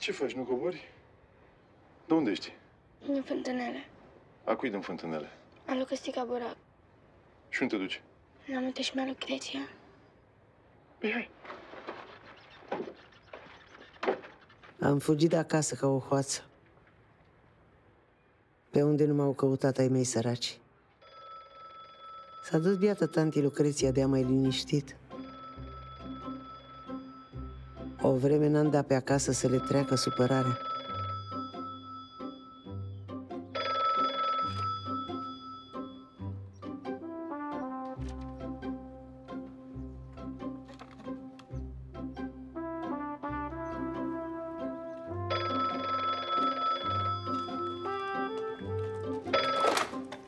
Ce faci, nu cobori? De unde ești? Din Fântânele. A cui din Fântânele? A lui Căstica Burac. Și unde te duci? La munte și mea Lucreția. Păi hai. Am fugit de acasă ca o hoață. Pe unde nu m-au căutat ai mei săraci. S-a dus biată tanti Lucreția de-a mai liniștit. O vreme n-am dat pe acasă să le treacă supărarea.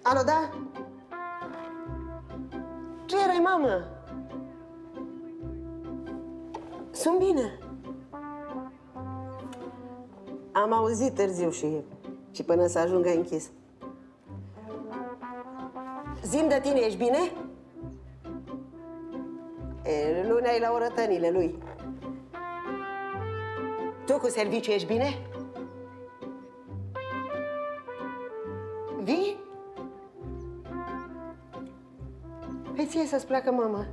Alo, da? Ce erai, mamă? Sunt bine. Am auzit târziu și până să ajung ai închis. Zi-mi de tine, ești bine? Luna e la orătănile lui. Tu cu serviciu ești bine? Vii? Păi ție să-ți placă, mama.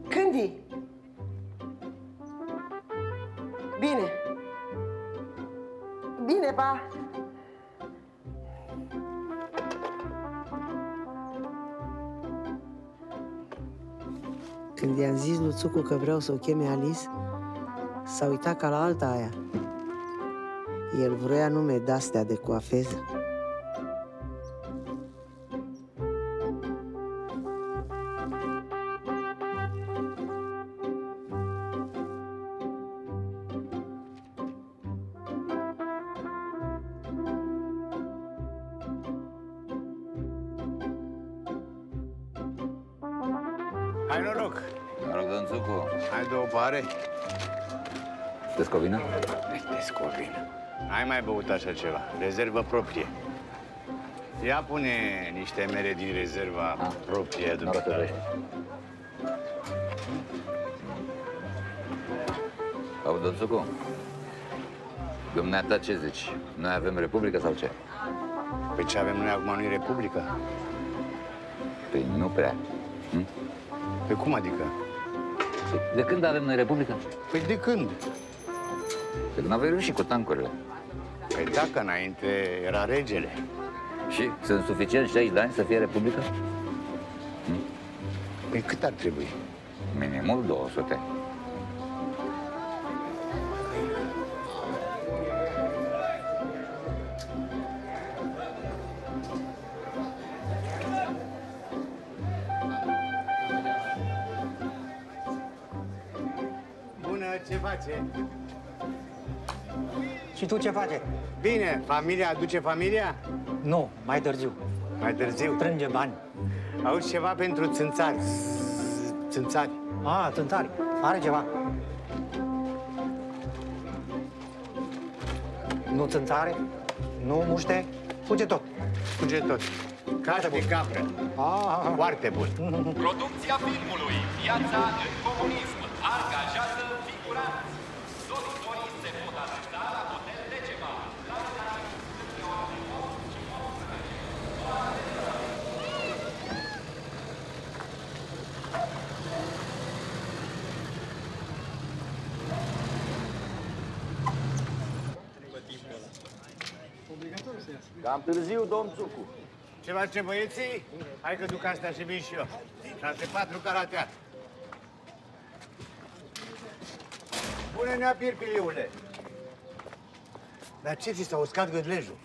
Când vii? Bine. Bine, pa! Când i-am zis lui Țucu că vreau să o cheme Alice, s-a uitat ca la alta aia. El vrea nume de-astea de coafeză. Hai noroc! Noroc, domn Țucu. Hai două pare. Descovină? Descovină. N-ai mai băut așa ceva. Rezervă proprie. Ia pune niște mere din rezerva proprie. Noroc că vrei. Au, domn Țucu, dumneata ce zici? Noi avem Republică sau ce? Păi ce avem noi acum, nu-i Republică? Păi nu prea. Păi cum adică? De când avem noi Republică? Păi de când? De când avem și cu tancurile. Păi dacă înainte era regele. Și sunt suficient 60 de ani să fie Republică? Păi cât ar trebui? Minimul 200. Bună, ce face? Și tu ce faci? Bine, familia aduce familia? Nu, mai târziu. Mai târziu. Strânge bani. Auzi ceva pentru țânțari. Țânțari. A, țânțari. Are ceva. Nu țânțare, nu muște, fuge tot. Fuge tot. Caș de capră. Foarte bun. Producția filmului Viața în comunism angajează figuranți. Solitorii se pot aștepta la Hotel Decema. Cam târziu, domn Țucu. Ce face, băieții? Hai că duc astea și vin și eu. 6-4 caratea. Pune-ne-a pirpiliule. Dar ce ți s-a uscat gâdlejul?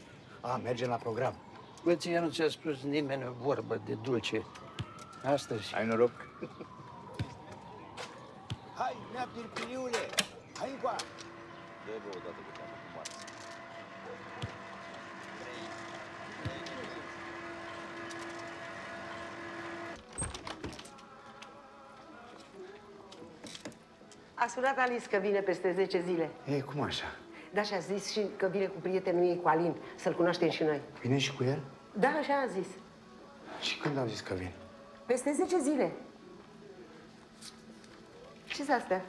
A, mergem la program. Bă, ție nu ți-a spus nimeni o vorbă de dulce astăzi. Ai noroc. Hai, nea pirpiliule! Hai încoa! Dă-vă o dată cu capul cu moarță. A sunat Alice că vine peste 10 zile. Ei, cum așa? Da, și a zis și că vine cu prietenul ei, cu Alin, să-l cunoaștem și noi. Vine și cu el? Da, așa a zis. Și când au zis că vin? Peste 10 zile. Ce-s astea?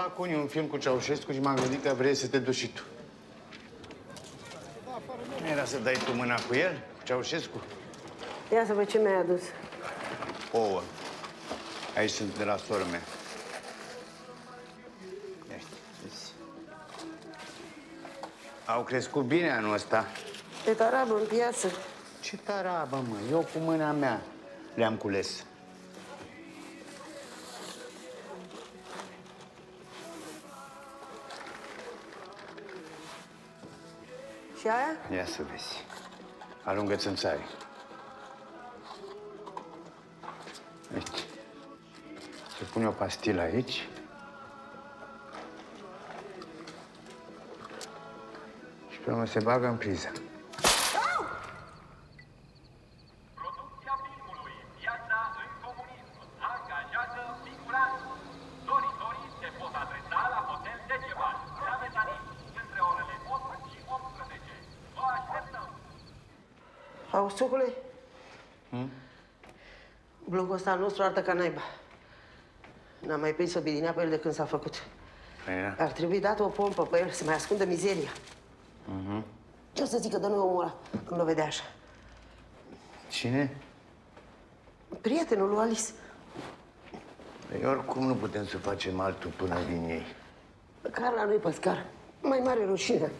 fac unii un film cu Ceaușescu și m-am gândit că vrei să te duci și tu. Nu era să dai tu mâna cu el, cu Ceaușescu? Ia să văd ce mi-ai adus. Ouă. Aici sunt de la sora mea. Ia știți. Au crescut bine anul ăsta. E tarabă în piață. Ce tarabă, mă? Eu cu mâna mea le-am cules. Și aia? Ia să vezi. Alungă țânțarii. Uite. Se pune o pastilă aici. Și pe urmă se bagă în priză. Producția filmului Viața în comunism angajează figuranți. Doritorii se pot adresa la Hotel Deceban, la Metanit, între orele 8 și 18. Vă așteptăm! Ausucule? Blocul ăsta al nostru arată ca naiba. N-am mai prins o bidinea pe el de când s-a făcut. Ar trebui dată o pompă pe el să mai ascundă mizeria. Ce o să zică de noi omul ăla când o vedea așa? Cine? Prietenul lui Alice. Păi oricum nu putem să facem altul până vin ei. Carla nu-i păscar. Mai mare rușine.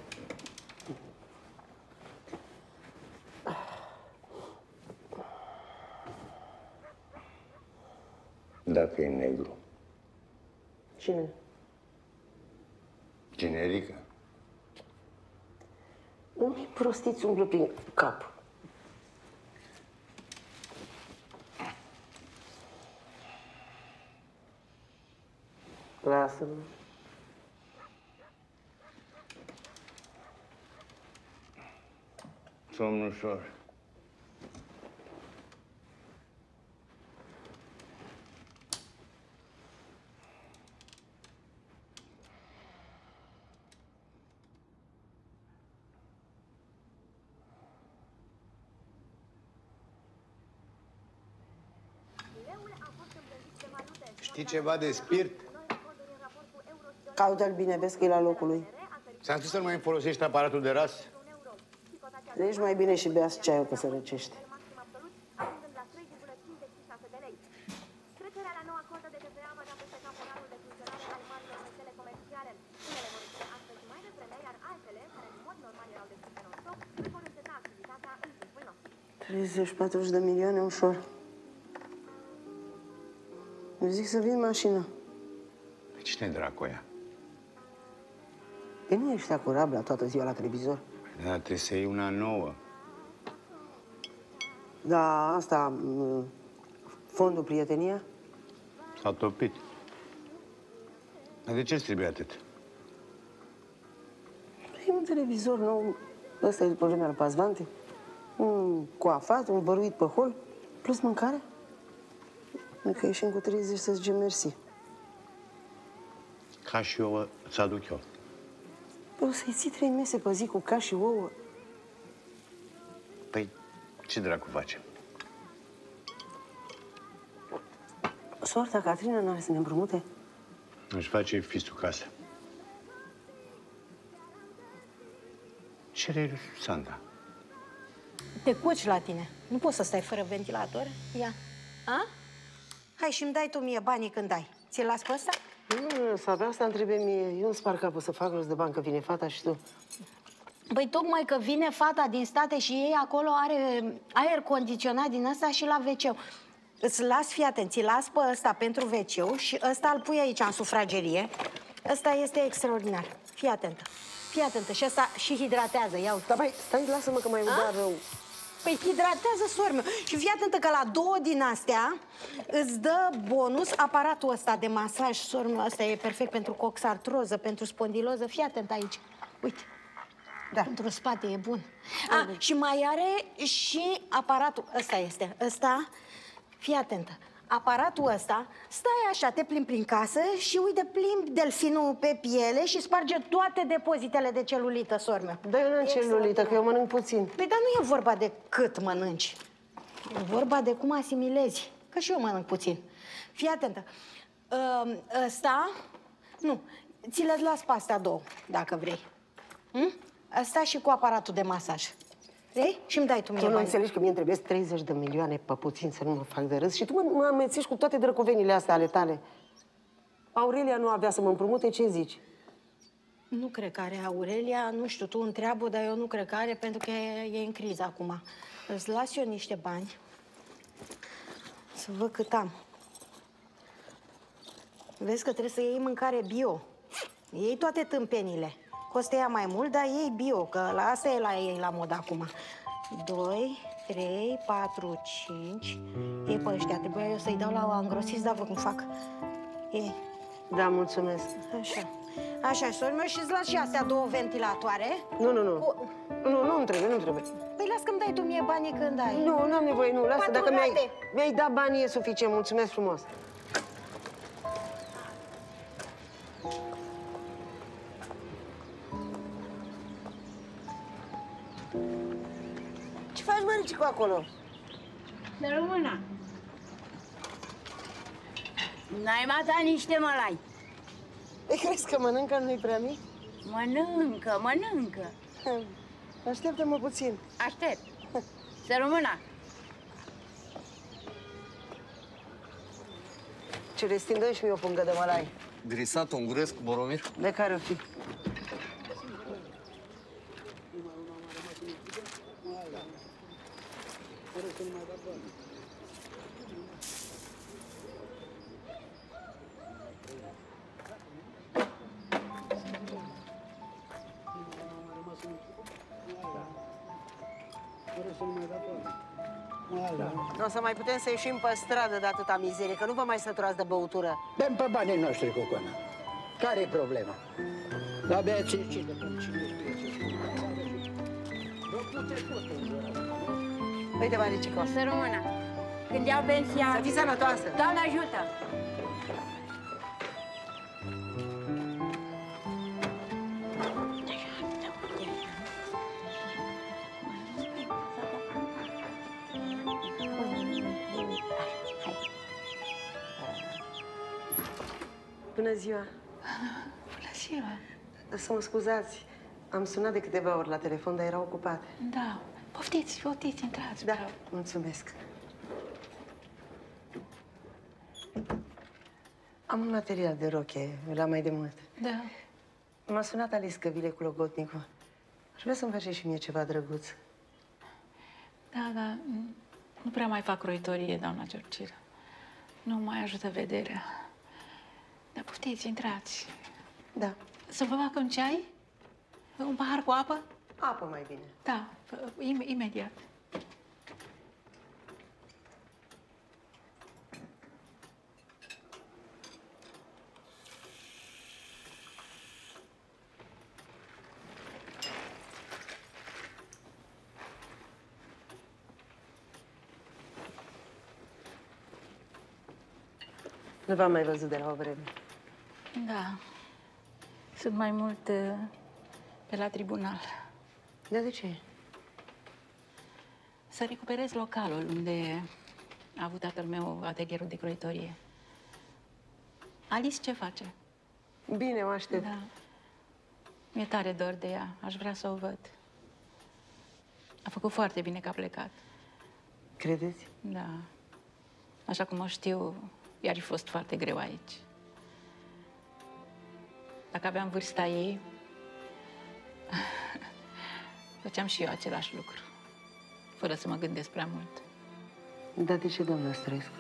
Dacă e negru. Cine? Generică. Nu-mi prostiți umblă prin cap. Lasă-mă. Somn ușor. Știi ceva de spirit? Caută-l bine, vezi că e la locul lui. Ți-am spus să nu mai folosești aparatul de ras? Deci mai bine și beați ceaiul, că se răcește. $30-40 de milioane ușor. Eu zic să vin mașina. Pe cine dracu ea? Păi nu ești cu rabla toată ziua la televizor? Da, trebuie să iei una nouă. Da, asta... Fondul Prietenia? S-a topit. Dar de ce-ți trebuie atât? E un televizor nou. Ăsta e după vremea lui Pazvante. Un coafat, un băruit pe hol, plus mâncare. Că ieșim cu 30 să zicem mersi. Ca și ouă îți aduc eu. O să-i ții 3 mese pe zi cu ca și ouă. Păi, ce dracu facem? Soarta Catrina n-are să ne împrumute? Își face fistul casă. Ce-i lui Sandra? Te cuci la tine. Nu poți să stai fără ventilator. Ia. A? Hai și-mi dai tu mie banii când dai. Ți-l las pe ăsta? Nu, să avea asta îmi trebuie mie. Eu îmi spar capul să fac rost de bani, că vine fata și tu. Păi tocmai că vine fata din state și ei acolo are aer condiționat din ăsta și la WC. Îți las, fii atent, ți las pe ăsta pentru WC și ăsta îl pui aici în sufragerie. Ăsta este extraordinar. Fii atentă. Fii atentă. Și ăsta și hidratează. Ia uite. Dar băi, stai, lasă-mă că mai udar rău. Păi hidratează, sor meu. Și fii atentă că la 2 din astea îți dă bonus aparatul ăsta de masaj, sor meu. Ăsta e perfect pentru coxartroză, pentru spondiloză. Fii atent aici. Uite. Da. Pentru spate e bun. A, și mai are și aparatul. Ăsta este. Ăsta, fii atentă. Aparatul ăsta, stai așa, te plimbi prin casă și uite, plimbi delfinul pe piele și sparge toate depozitele de celulită, sor meu. Da, eu n-am celulită, că eu mănânc puțin. Păi, dar nu e vorba de cât mănânci. E vorba de cum asimilezi. Că și eu mănânc puțin. Fii atentă. Ăsta Nu. Ți le las pe astea două, dacă vrei. Asta și cu aparatul de masaj. Vrei? Și îmi dai tu mie Tu nu bani. înțelegi că mie îmi trebuie 30 de milioane pe puțin să nu mă fac de râs și tu mă amețești cu toate drăcovenile astea ale tale. Aurelia nu avea să mă împrumute, ce zici? Nu cred că are Aurelia, nu știu, tu întreabă, dar eu nu cred că are, pentru că e în criză acum. Îți las eu niște bani, să văd cât am. Vezi că trebuie să iei mâncare bio. Iei toate tâmpenile. Costă ea mai mult, dar iei bio, că la asta e la ei la mod acum. 2, 3, 4, 5. Ei pe ăștia, trebuia eu să-i dau la angrosiți, dar văd cum fac. Ei. Da, mulțumesc. Așa. Așa, sori meu, și-ți las și astea două ventilatoare. Nu. Nu-mi trebuie, nu-mi trebuie. Păi las că-mi dai tu mie banii când ai. Nu, n-am nevoie, nu, lasă. Dacă Păturate. mi-ai dat banii, e suficient. Mulțumesc frumos. Ce faci, măricicu, acolo? De română. N-ai matat niște mălai. Ei, crezi că mănâncă, nu-i prea mic? Mănâncă. Așteaptă-mă puțin. Aștept. Să rămână. Celestin, dă-mi și mie o pungă de mălai. Grisat unguresc, Boromir? De care o fi? Nu o să mai putem să ieșim pe stradă de atâta mizerie, că nu vă mai săturați de băutură. Dăm pe banii noștri, Cocona. Care-i problema? La beații cine pun cine Uite, Maricico. Să rămână. Când iau pensia... Să fii sănătoasă. Doamne ajută! Bună ziua! Bună ziua! Să mă scuzați, am sunat de câteva ori la telefon, dar erau ocupate. Da. Poftiți, intrați. Da, mulțumesc. Am un material de roche, la mai de mult. Da. M-a sunat Alice Căvile cu Logotnicu. Aș vrea să-mi faceți și mie ceva drăguț. Da, nu prea mai fac croitorie, doamna Georgina. Nu mai ajută vederea. Dar poftiți, intrați. Da. Să vă fac un ceai? Un pahar cu apă? Apă mai bine. Da, imediat. Nu v-am mai văzut de la o vreme. Da. Sunt mai mult pe la tribunal. Dar de ce? Să recuperez localul unde a avut tatăl meu atelierul de croitorie. Alice ce face? Bine, o aștept. Da. Mi-e tare dor de ea. Aș vrea să o văd. A făcut foarte bine că a plecat. Credeți? Da. Așa cum o știu, i-ar fi fost foarte greu aici. Dacă aveam vârsta ei, făceam și eu același lucru, fără să mă gândesc prea mult. Dar de ce, doamna Strescu?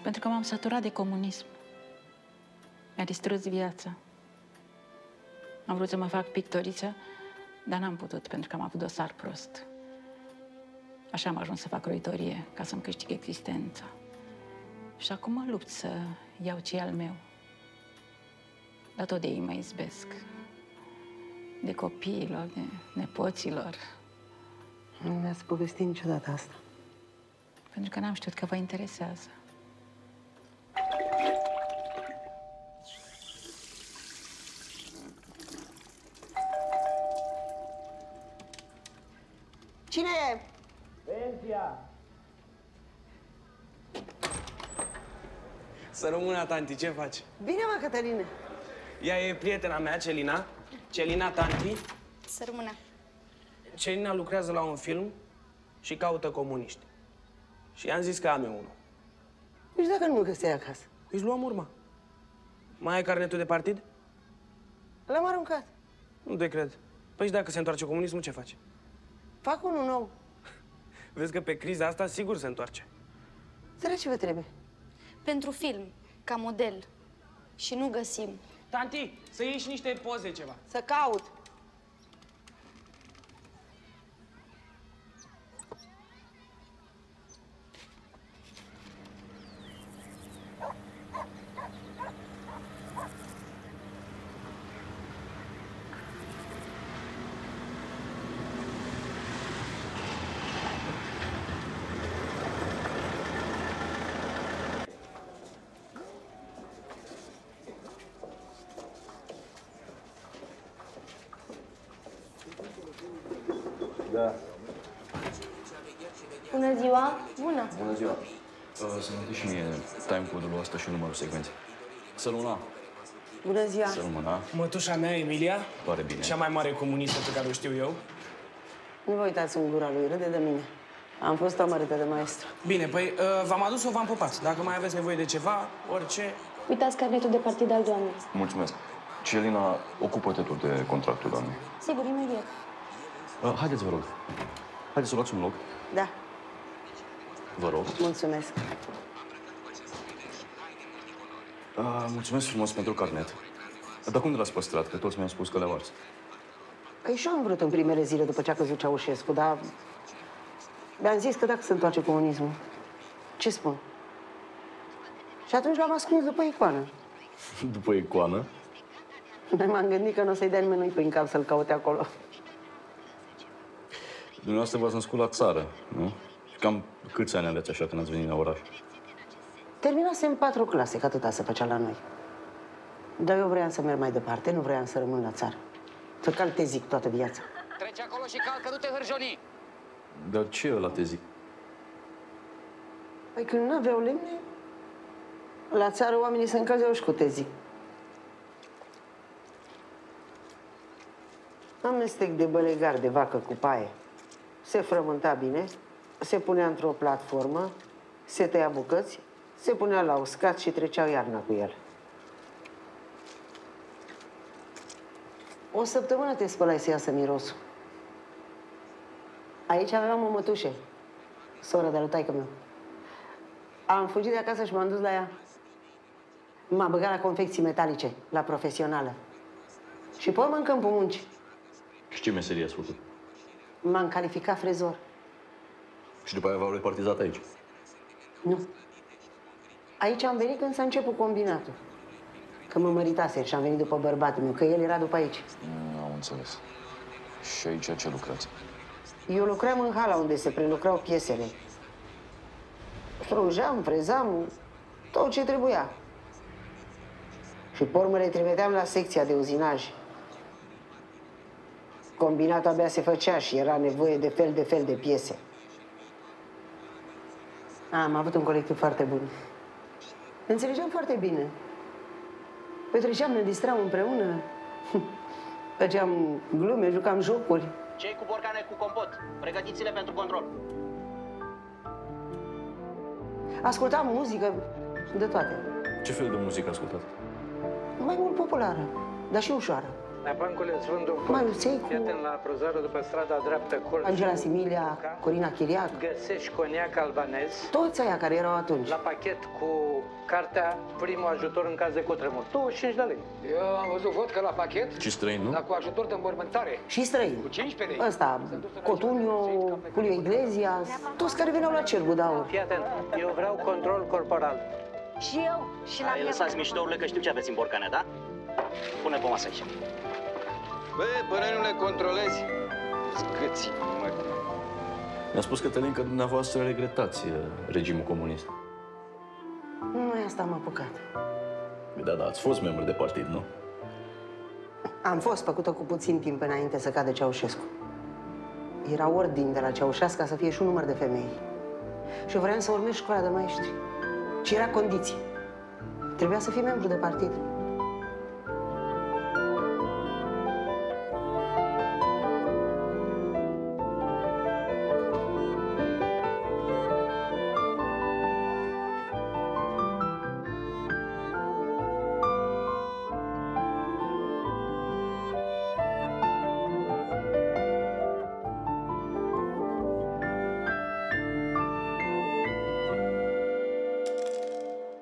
Pentru că m-am săturat de comunism. Mi-a distrus viața. Am vrut să mă fac pictoriță, dar n-am putut, pentru că am avut dosar prost. Așa am ajuns să fac croitorie, ca să-mi câștig existența. Și acum mă lupt să iau ce e al meu. Dar tot de ei mă izbesc. De copiilor, de nepoților. Nu mi-ați povestit niciodată asta. Pentru că n-am știut că vă interesează. Cine e? Pensia! Să rămână, tanti, ce faci? Bine, mă, Cătăline. Ea e prietena mea, Celina. Celina, tanti. Să rămână. Celina lucrează la un film și caută comuniști. Și i-am zis că am eu unul. Deci dacă nu mă găseai acasă? Îți luăm urma. Mai ai carnetul de partid? L-am aruncat. Nu te cred. Păi și dacă se întoarce comunismul, ce faci? Fac unul nou. Vezi că pe criza asta sigur se întoarce. Sără, ce vă trebuie? Pentru film, ca model. Și nu găsim. Tanti, să iei și niște poze ceva. Să caut. Da. Bună ziua! Bună! Bună ziua. Să-mi întâi și mie time-code-ul ăsta și numărul secvenței. Să luna. Bună ziua! Să rămână. Mătușa mea, Emilia, Pare bine. cea mai mare comunistă pe care o știu eu. Nu vă uitați în gura lui, râde de mine. Am fost amărâtă de maestru. Bine, păi v-am adus-o, v-am pupat. Dacă mai aveți nevoie de ceva, orice... Uitați carnetul de partid al doamnei. Mulțumesc. Celina, ocupă-te tu de contractul, doamne. Sigur, imediat. Haideți, vă rog. Haideți să luați un loc. Da. Vă rog. Mulțumesc. Mulțumesc frumos pentru carnet. Dar cum de l-ați păstrat? Că toți mi-au spus că le-au ars. Păi și eu am vrut în primele zile după ce a căzut Ceaușescu, dar... mi-am zis că dacă se întoarce comunismul, ce spun? Și atunci l-am ascuns după icoană. După icoană? M-am gândit că nu o să-i dea nimeni prin cap să-l caute acolo. Dumneavoastră v-ați născut la țară, nu? Și cam câți ani aveți așa când ați venit la oraș? Terminasem 4 clase, că atâta se făcea la noi. Dar eu vreau să merg mai departe, nu vreau să rămân la țară. Să calc te zic toată viața. Trece acolo și calcă, du-te hârjoni! Dar ce e ăla te zic? Păi când nu aveau lemne, la țară oamenii se încălzeau și cu te zic. Amestec de bălegar de vacă cu paie. Se frământa bine, se punea într-o platformă, se tăia bucăți, se punea la uscat și treceau iarna cu el. O săptămână te spălai să iasă mirosul. Aici aveam o mătușă, sora de-a lui taică-meu. Am fugit de acasă și m-am dus la ea. M-a băgat la confecții metalice, la profesională. Și pe urmă în câmpul muncii. Și ce meserie ați făcut? M-am calificat frezor. Și după aia v-au repartizat aici? Nu. Aici am venit când s-a început combinatul. Că mă măritasem și am venit după bărbatul meu, că el era după aici. Am înțeles. Și aici ce lucrați? Eu lucram în hala unde se prelucrau piesele. Strungeam, frezam, tot ce trebuia. Și pe urmă le trimiteam la secția de uzinaj. Combinatul abia se făcea și era nevoie de fel de piese. Am avut un colectiv foarte bun. Ne înțelegeam foarte bine. Petreceam, ne distram împreună. Făceam glume, jucam jocuri. Cei cu borcane cu compot, pregătiți-le pentru control. Ascultam muzică, de toate. Ce fel de muzică ascultați? Mai mult populară, dar și ușoară. Neapancule, Sfântul Mai Luțeicu. Prieten la Prozarul după strada dreaptă Colț. Angela Similia, Corina Chiriac. Găsești coniac albanez. Toți aia care erau atunci. La pachet cu cartea Primul ajutor în caz de cutremur. 25 de lei. Eu am văzut vodka la pachet. Și străin, nu? Dar cu ajutor de înmormântare. Și străini. Cu 15 lei. Ăsta, Cotunio, Julio Iglesias, toți care veneau la Cergu de Aur. Fii atent, eu vreau control corporal. Și eu, și la mine. Lăsați miștourile că știu ce aveți în borcane, da? Pune pe masă aici. Bă, până nu le controlezi, scâți, mă. Mi-a spus Cătălin că dumneavoastră regretați regimul comunist. Noi asta am apucat. Da, ați fost membru de partid, nu? Am fost făcută cu puțin timp înainte să cadă Ceaușescu. Era ordin de la Ceaușescu să fie și un număr de femei. Și vreau să urmez școala de maestri. Și era condiție. Trebuia să fii membru de partid.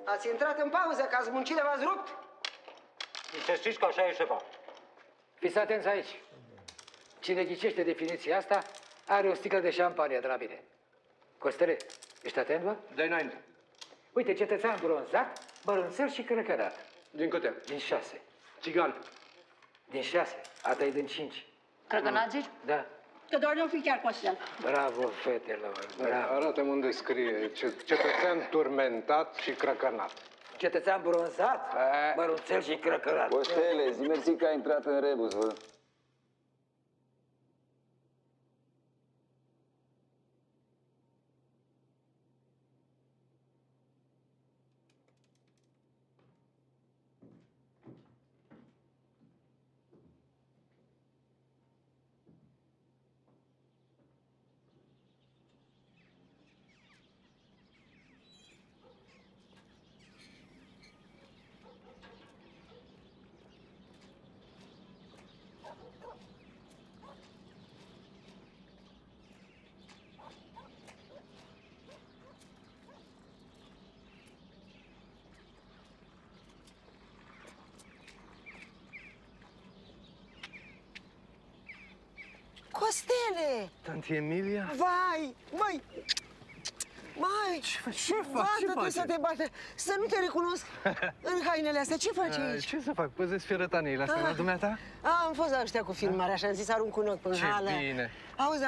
Ați intrat în pauză, că ați muncit de v-ați rupt. Să știți că așa e, șefa. Fiți atenți aici. Cine ghicește definiția asta are o sticlă de șampanie de la mine. Costele, ești atent, bă? Dă-i înainte. Uite, cetățean bronzat, bărunțel și crăcărat. Din câte? Din 6. Țigan. Din 6. A ta e din 5. Crăcănat zici? Da. Că doar nu fi chiar Costel. Bravo, fetelor, bravo. Arată-mi unde scrie cetățean turmentat și crăcănat. Cetățean bronzat, bărunțel și crăcărat. Costele, zi mersi că a intrat în rebus, vă. Costele! Tanti Emilia? Vai! Mai! Ce faci? Bată-te să te bată! Să nu te recunosc în hainele astea. Ce faci aici? Ce să fac? Păzesc fierătaniile astea la dumneata? Am fost la ăștia cu filmarea și am zis arunc un ochi până Ce hală. bine! Auzi,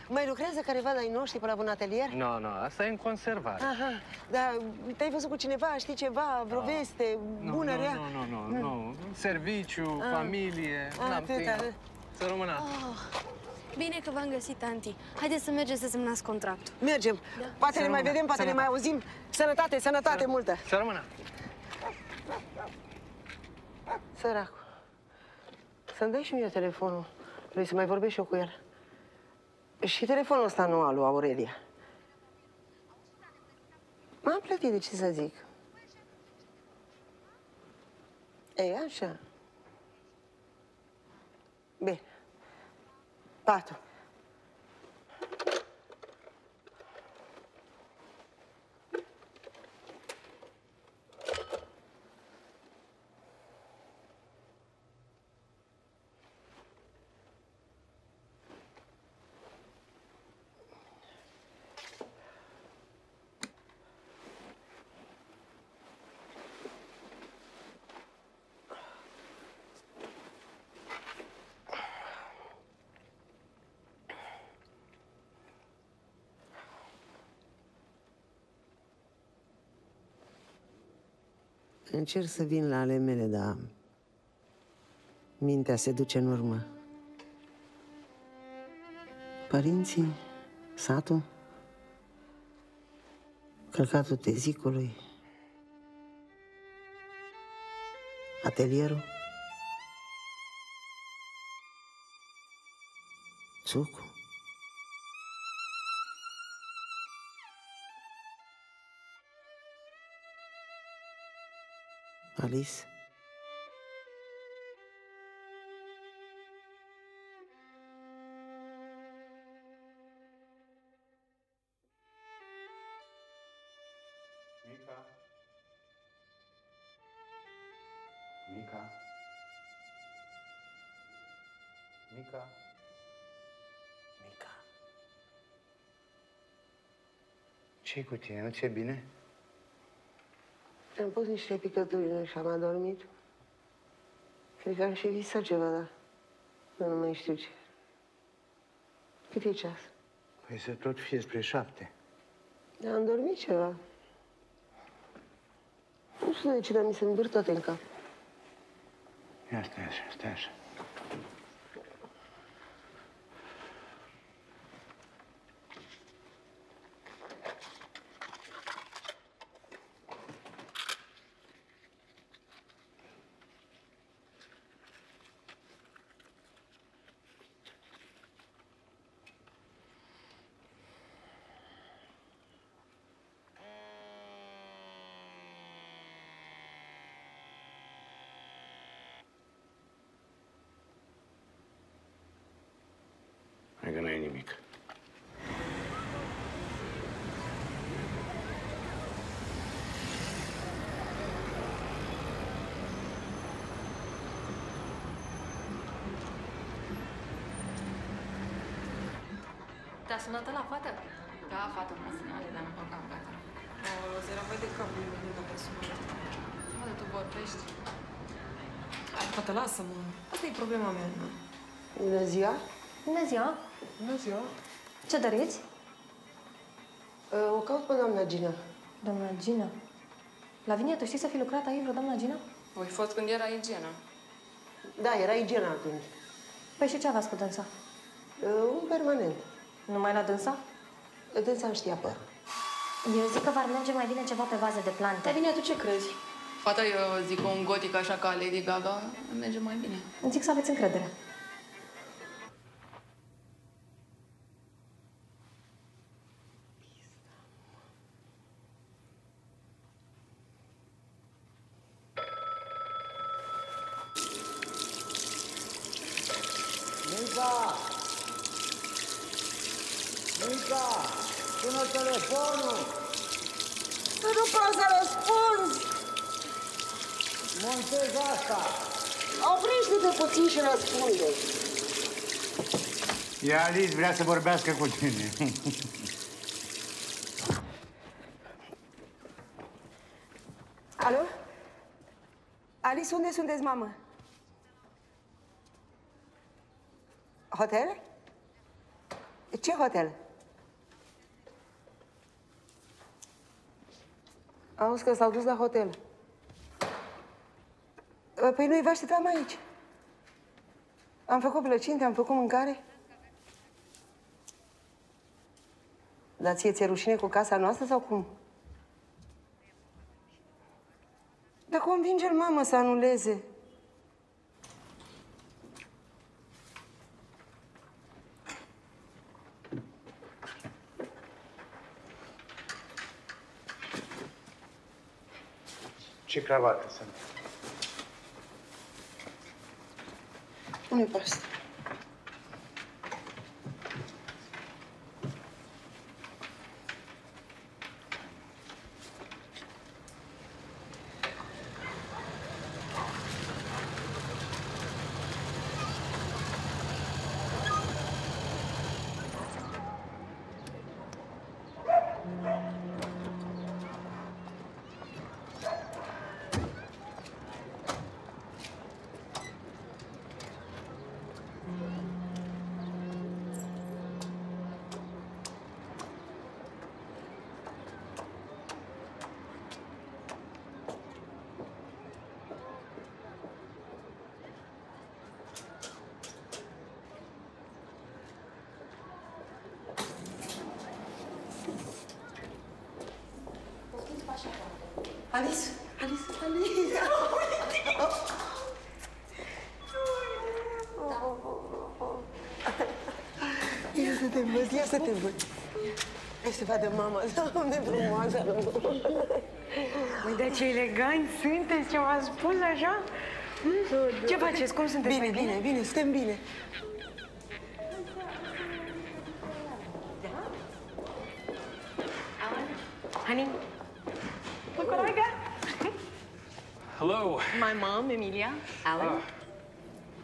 mai lucrează careva de-ai noștri pe la un atelier? Nu, asta e în conservare. Aha, dar te-ai văzut cu cineva, știi ceva, vreo veste bună, rea? Nu. Serviciu, familie, n-am timp. Să rămână. Bine că v-am găsit, tanti. Haideți să mergem să semnați contractul. Mergem. Da. Poate ne mai vedem, poate ne mai auzim. Sănătate multă. Să rămână. Săracu. Să-mi dai și mie telefonul. Vrei să mai vorbești eu cu el? Și telefonul ăsta nu al lui Aurelia. M-am plătit, de ce să zic? Ei, așa. Bine. Patul. Încerc să vin la ale mele, dar mintea se duce în urmă. Părinții, satul, călcatul tezicului, atelierul, țucul. Alice. Mica. Mica. Mica. Mica. Ce-i cu tine? Nu ți-e bine? Am pus niște picături și am adormit. Cred că am și visat ceva, dar nu mai știu ce. Cât e ceas? Păi să tot fie spre 7. Dar am dormit ceva. Nu știu de ce, dar mi se îmbâr toate în cap. Ia stai așa, stai așa. Te-a sunat la fată? Da, fată m-a sunat, dar nu am gata. O să era voi de capul meu dacă ai sunat. Mă, tu vorbești. Hai, fată, lasă-mă. Asta e problema mea. Bună ziua! Bună ziua! Bună ziua! Ce doriți? O caut pe doamna Gina. Doamna Gina? Lavinia, tu știi să fi lucrat aici vreo doamna Gina? Voi fost când era igiena. Da, era igiena atunci. Păi și ce aveați cu dânsa? Un permanent. Numai la dânsa? Dânsa îmi știa păr. Eu zic că v-ar merge mai bine ceva pe bază de plante. Lavinia, tu ce crezi? Fata, eu zic că un gotic așa ca Lady Gaga merge mai bine. Îmi zic să aveți încredere. Mica, sună telefonul! Nu pot să răspunzi! Montez asta! Oprește-te puțin și răspunde! Ia, Alice vrea să vorbească cu tine. Alo? Alice, unde sunteți, mamă? Hotel? Ce hotel? Auzi că s-au dus la hotel. Păi noi vă așteptam aici. Am făcut plăcinte, am făcut mâncare. Dar ție rușine cu casa noastră sau cum? Dar convinge-l, mamă, să anuleze. Ce cravată sunt? Nu-i pe asta. Alice, Alice, Alice. Ia să te văd, ia să te văd. Hai să vadă mama, Doamne frumoasă. Măi, dar ce eleganți sunteți, ce v-ați spus așa? Ce faceți? Cum sunteți? Bine, bine, bine, suntem bine. Honey, Hello. My mom, Emilia. Alan.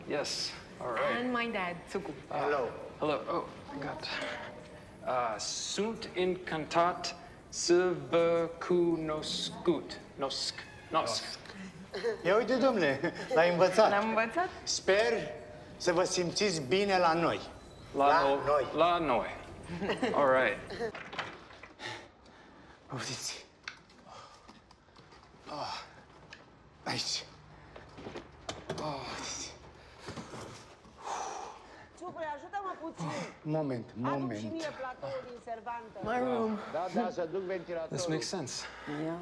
Yes. All right. And my dad, Tsuku. Hello. Hello. Oh, I got. Sunt incantat să vă cunoscut. Nosc. Ia uite, domnule, l-ai învățat. L-am învățat? Sper să vă simțiți bine la noi. Noi. La noi. All right. Uite-ți. Aici. Ciucule, ajută-mă puțin. Moment. Adu-mi și mie platoul din servantă. My room. Da, să duc ventilatorul. This makes sense. Yeah.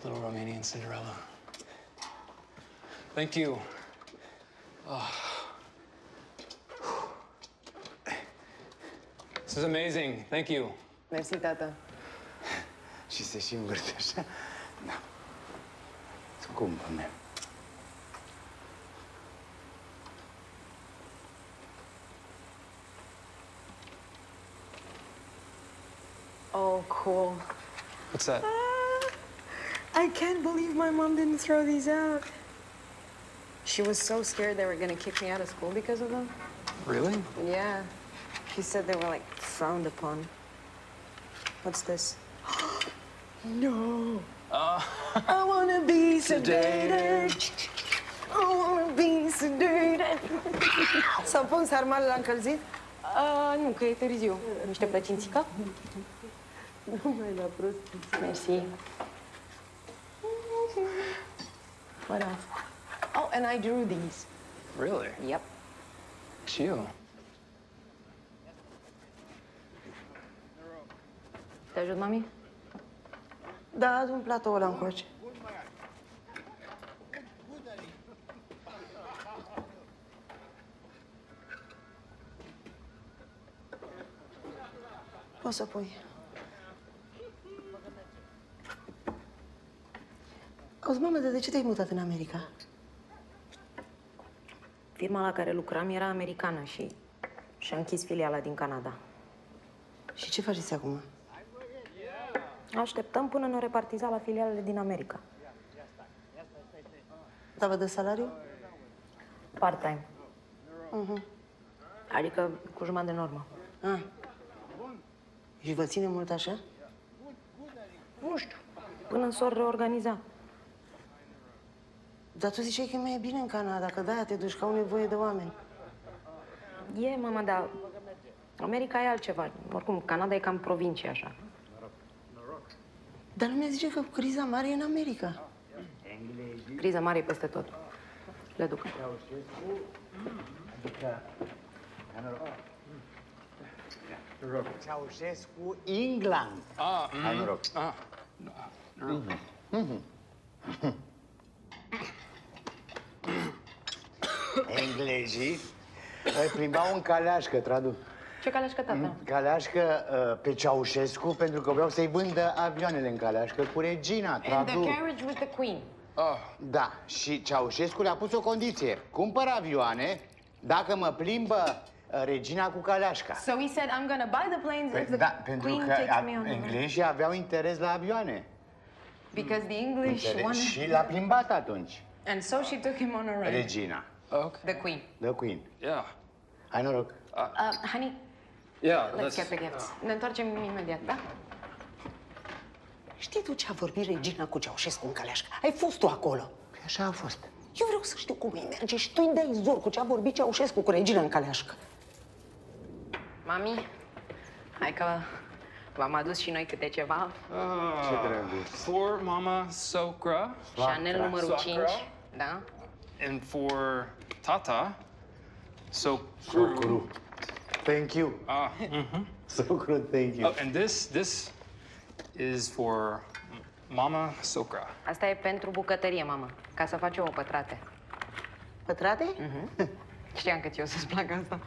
Little Romanian Cinderella. Thank you. This is amazing. Thank you. Mersi, tata. Și se și învârte așa. Da. Scumpă mea. Oh, cool. What's that? I can't believe my mom didn't throw these out. She was so scared they were going to kick me out of school because of them. Really? Yeah. He said they were like frowned upon. What's this? No. I wanna be sedated. I wanna be sedated. S-au pus sarmale la încălzit? Nu, că e târziu. Niște plăcințică? Nu mai la prost. Mersi. What else? Oh, and I drew these. Really? Yep. It's you. Te ajut, mami? Da, adu un platou ăla încoace. Poți să pui. Auzi, mamă, de ce te-ai mutat în America? Firma la care lucram era americană și și-a închis filiala din Canada. Și ce faceți acum? Așteptăm până ne repartiza la filialele din America. Dar vă dă salariu? Part-time. Adică cu jumătate de normă. Ah. Și vă ține mult așa? Nu știu. Până s-or reorganiza. Dar tu ziceai că mai e bine în Canada, că de-aia te duci, că au nevoie de oameni. E, mama, dar America e altceva. Oricum, Canada e cam provincie, așa. Dar lumea zice că criza mare e în America. Criza mare e peste tot. Le duc. Ceaușescu, England. Hai, noroc. Englezii îl plimbau în caleașcă, traduc. Ce caleașcă, tata? Caleașcă pe Ceaușescu pentru că vreau să-i vândă avioanele în caleașcă cu regina, And traduc. the carriage with the queen. Da, și Ceaușescu le-a pus o condiție. Cumpăr avioane dacă mă plimbă regina cu caleașca. So he said, I'm gonna buy the planes if the Da, pentru queen că takes me on the run. englezii aveau interes la avioane. Because the English wanted... Și l-a plimbat atunci. And so she took him on a run. Regina. The queen. The queen. Yeah. Hai noroc. Honey, Yeah, let's get the gifts. Ne întoarcem imediat, da? Știi tu ce a vorbit regina cu Ceaușescu în caleașcă? Ai fost tu acolo. Păi așa a fost. Eu vreau să știu cum îi merge și tu îi dai zor cu ce a vorbit Ceaușescu cu regina în caleașcă. Mami, hai că v-am adus și noi câte ceva. Ce drăguț. For Mama Socra. Chanel numărul 5, da? And for Tata, Socru. Thank you. Socru, thank you. Oh, and this is for Mama Socra. Asta e pentru bucătărie, mamă, ca să faci o pătrate. Pătrate? Știam că ți-o să-ți placă asta.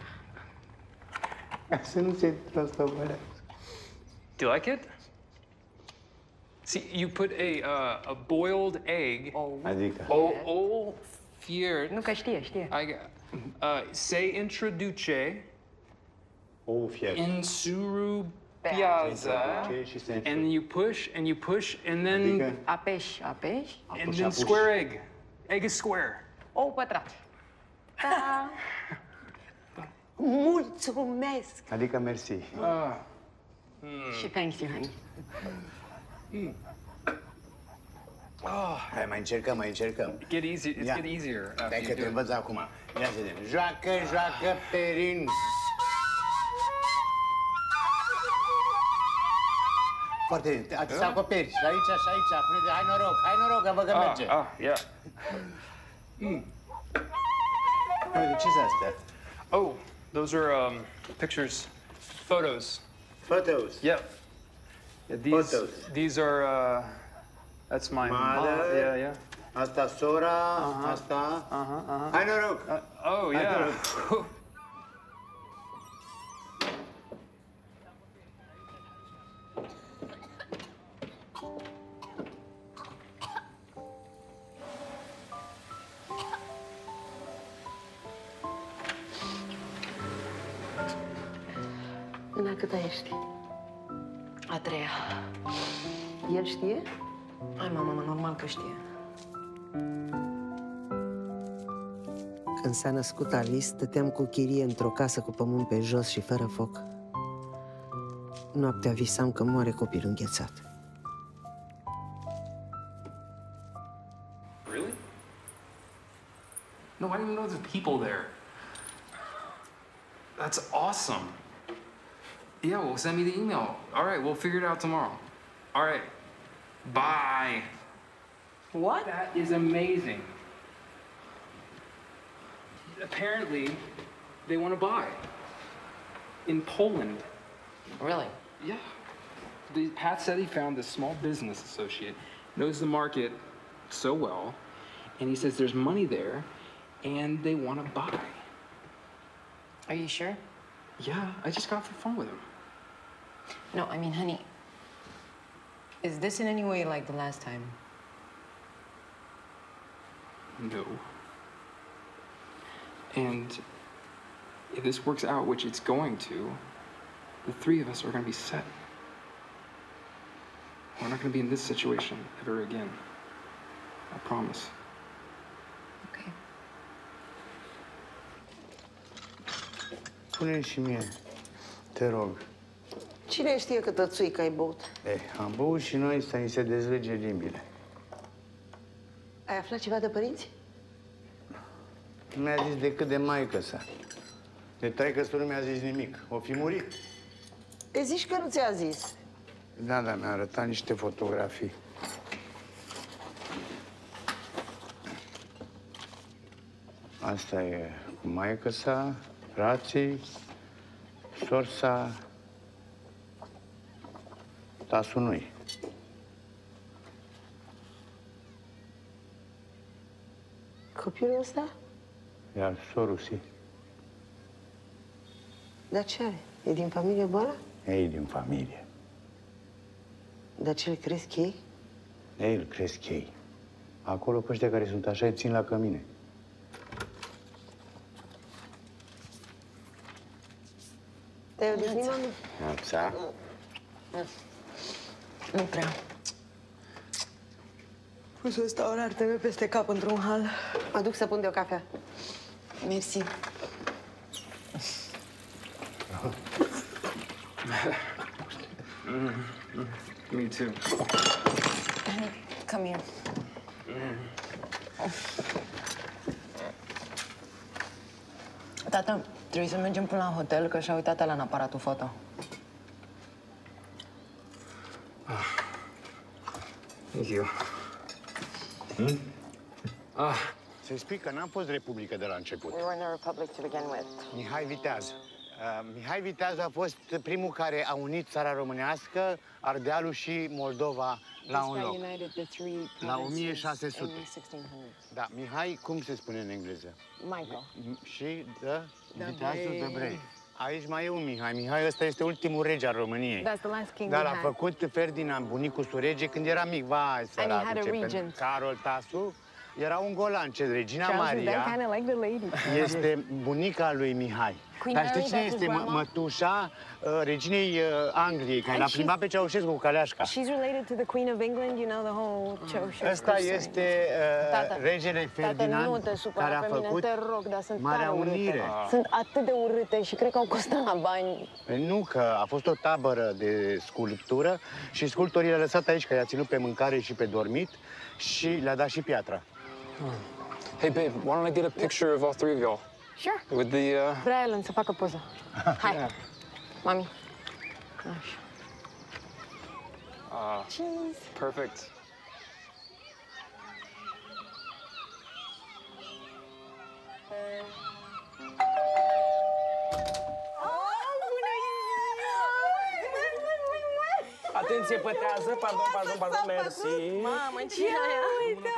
Să nu se transformă. Do you like it? See, you put a boiled egg. Adică? Fiert. Nu că știe. Se introduce fiert. in suru piazza, and you push, and then Apeși. and then square egg. Egg is square. Ou pătrat. Da. Mulțumesc! Adică mersi. Și thank you, honey. Hai, mai încercăm. It's get easier after Hai you că do te it. învăț acum. Ia să vedem. Joacă, Perin. Foarte bine. Ați să acoperi. Și aici. Pune-te. Hai noroc, că văd că merge. Yeah. Uite, ce-s astea? Oh, those are pictures, photos. Photos? Yep. Yeah, these are, that's my mom. Yeah. Asta sora, asta. Hai noroc. Oh, yeah. În a câta ești? A treia. El știe? Hai, mama, normal că știe. Când s-a născut Alice, stăteam cu chirie într-o casă cu pământ pe jos și fără foc. Noaptea visam că moare copilul înghețat. Really? No, I didn't even know there's people there. That's awesome. Yeah, well, send me the email. All right, we'll figure it out tomorrow. All right. Bye. What? That is amazing. Apparently, they want to buy in Poland. Really? Yeah. Pat said he found this small business associate, knows the market so well, and he says there's money there, and they want to buy. Are you sure? Yeah, I just got off the phone with him. No, I mean, honey, is this in any way like the last time? No. And if this works out, which it's going to, the three of us are going to be set. We're not going to be in this situation ever again. I promise. Okay. Pune-mi și mie, te rog. Cine știe câtă țuică ai băut? Am băut și noi să ni se dezlege limbile. Ai aflat ceva de părinți? Nu mi-a zis decât de maică-sa. De taică-sul nu mi-a zis nimic. O fi murit. Te zici că nu ți-a zis. Da, mi-a arătat niște fotografii. Asta e cu maică-sa, frații, sorsa, tasul nu-i. Copilul ăsta? Iar sorul, si. Dar ce are? E din familie boală? Ei din familie. Dar ce îl cresc ei? Ei îl cresc ei. Acolo pe ăștia care sunt așa îi țin la cămine. Te-ai odihnit, mami? Neața. Nu prea. O să stau în TV peste cap într-un hal. Mă duc să pun de o cafea. Mersi. Me too. Honey, come here. Tată, trebuie să mergem până la hotel, că și-a uitat ăla în aparatul foto. Thank you. Să-i spui că n-am fost republică de la început. We were in a republic to begin with. Mihai Viteaz. Mihai Viteaz a fost primul care a unit țara românească, Ardealul și Moldova la un loc. La 1600. Da, Mihai, cum se spune în engleză? Michael. Și Viteazul de Brei. Aici mai e un Mihai. Mihai ăsta este ultimul rege al României. That's the last king Dar we l-a had. făcut Ferdinand, bunicul su rege, când era mic. Vai, săracul, had a ce regent. Carol Tasu era un golan, ce Regina Charles Maria is that kind of like the lady. este bunica lui Mihai. Queen Dar știi Mary, cine that's este his grandma? mătușa reginei Angliei, care And l-a she's- plimbat pe Ceaușescu cu caleașca? She's related to the Queen of England, you know, the whole Ceaușescu. Ăsta este Tată, regele Tată, Ferdinand, nu te supăra care a pe mine, făcut te rog, dar sunt Marea tare urâte. Unire. Sunt atât de urâte și cred că au costat la bani. Nu, că a fost o tabără de sculptură și sculptorii l-a lăsat aici, că i-a ținut pe mâncare și pe dormit și le-a dat și piatra. Hey, babe, why don't I get a picture of all three of y'all? Sure. With the, Vrea el să facă poză. Hai. Yeah. Mami. Așa. Perfect. Atenție, pătează, pardon, mersi. Mamă, ce uite!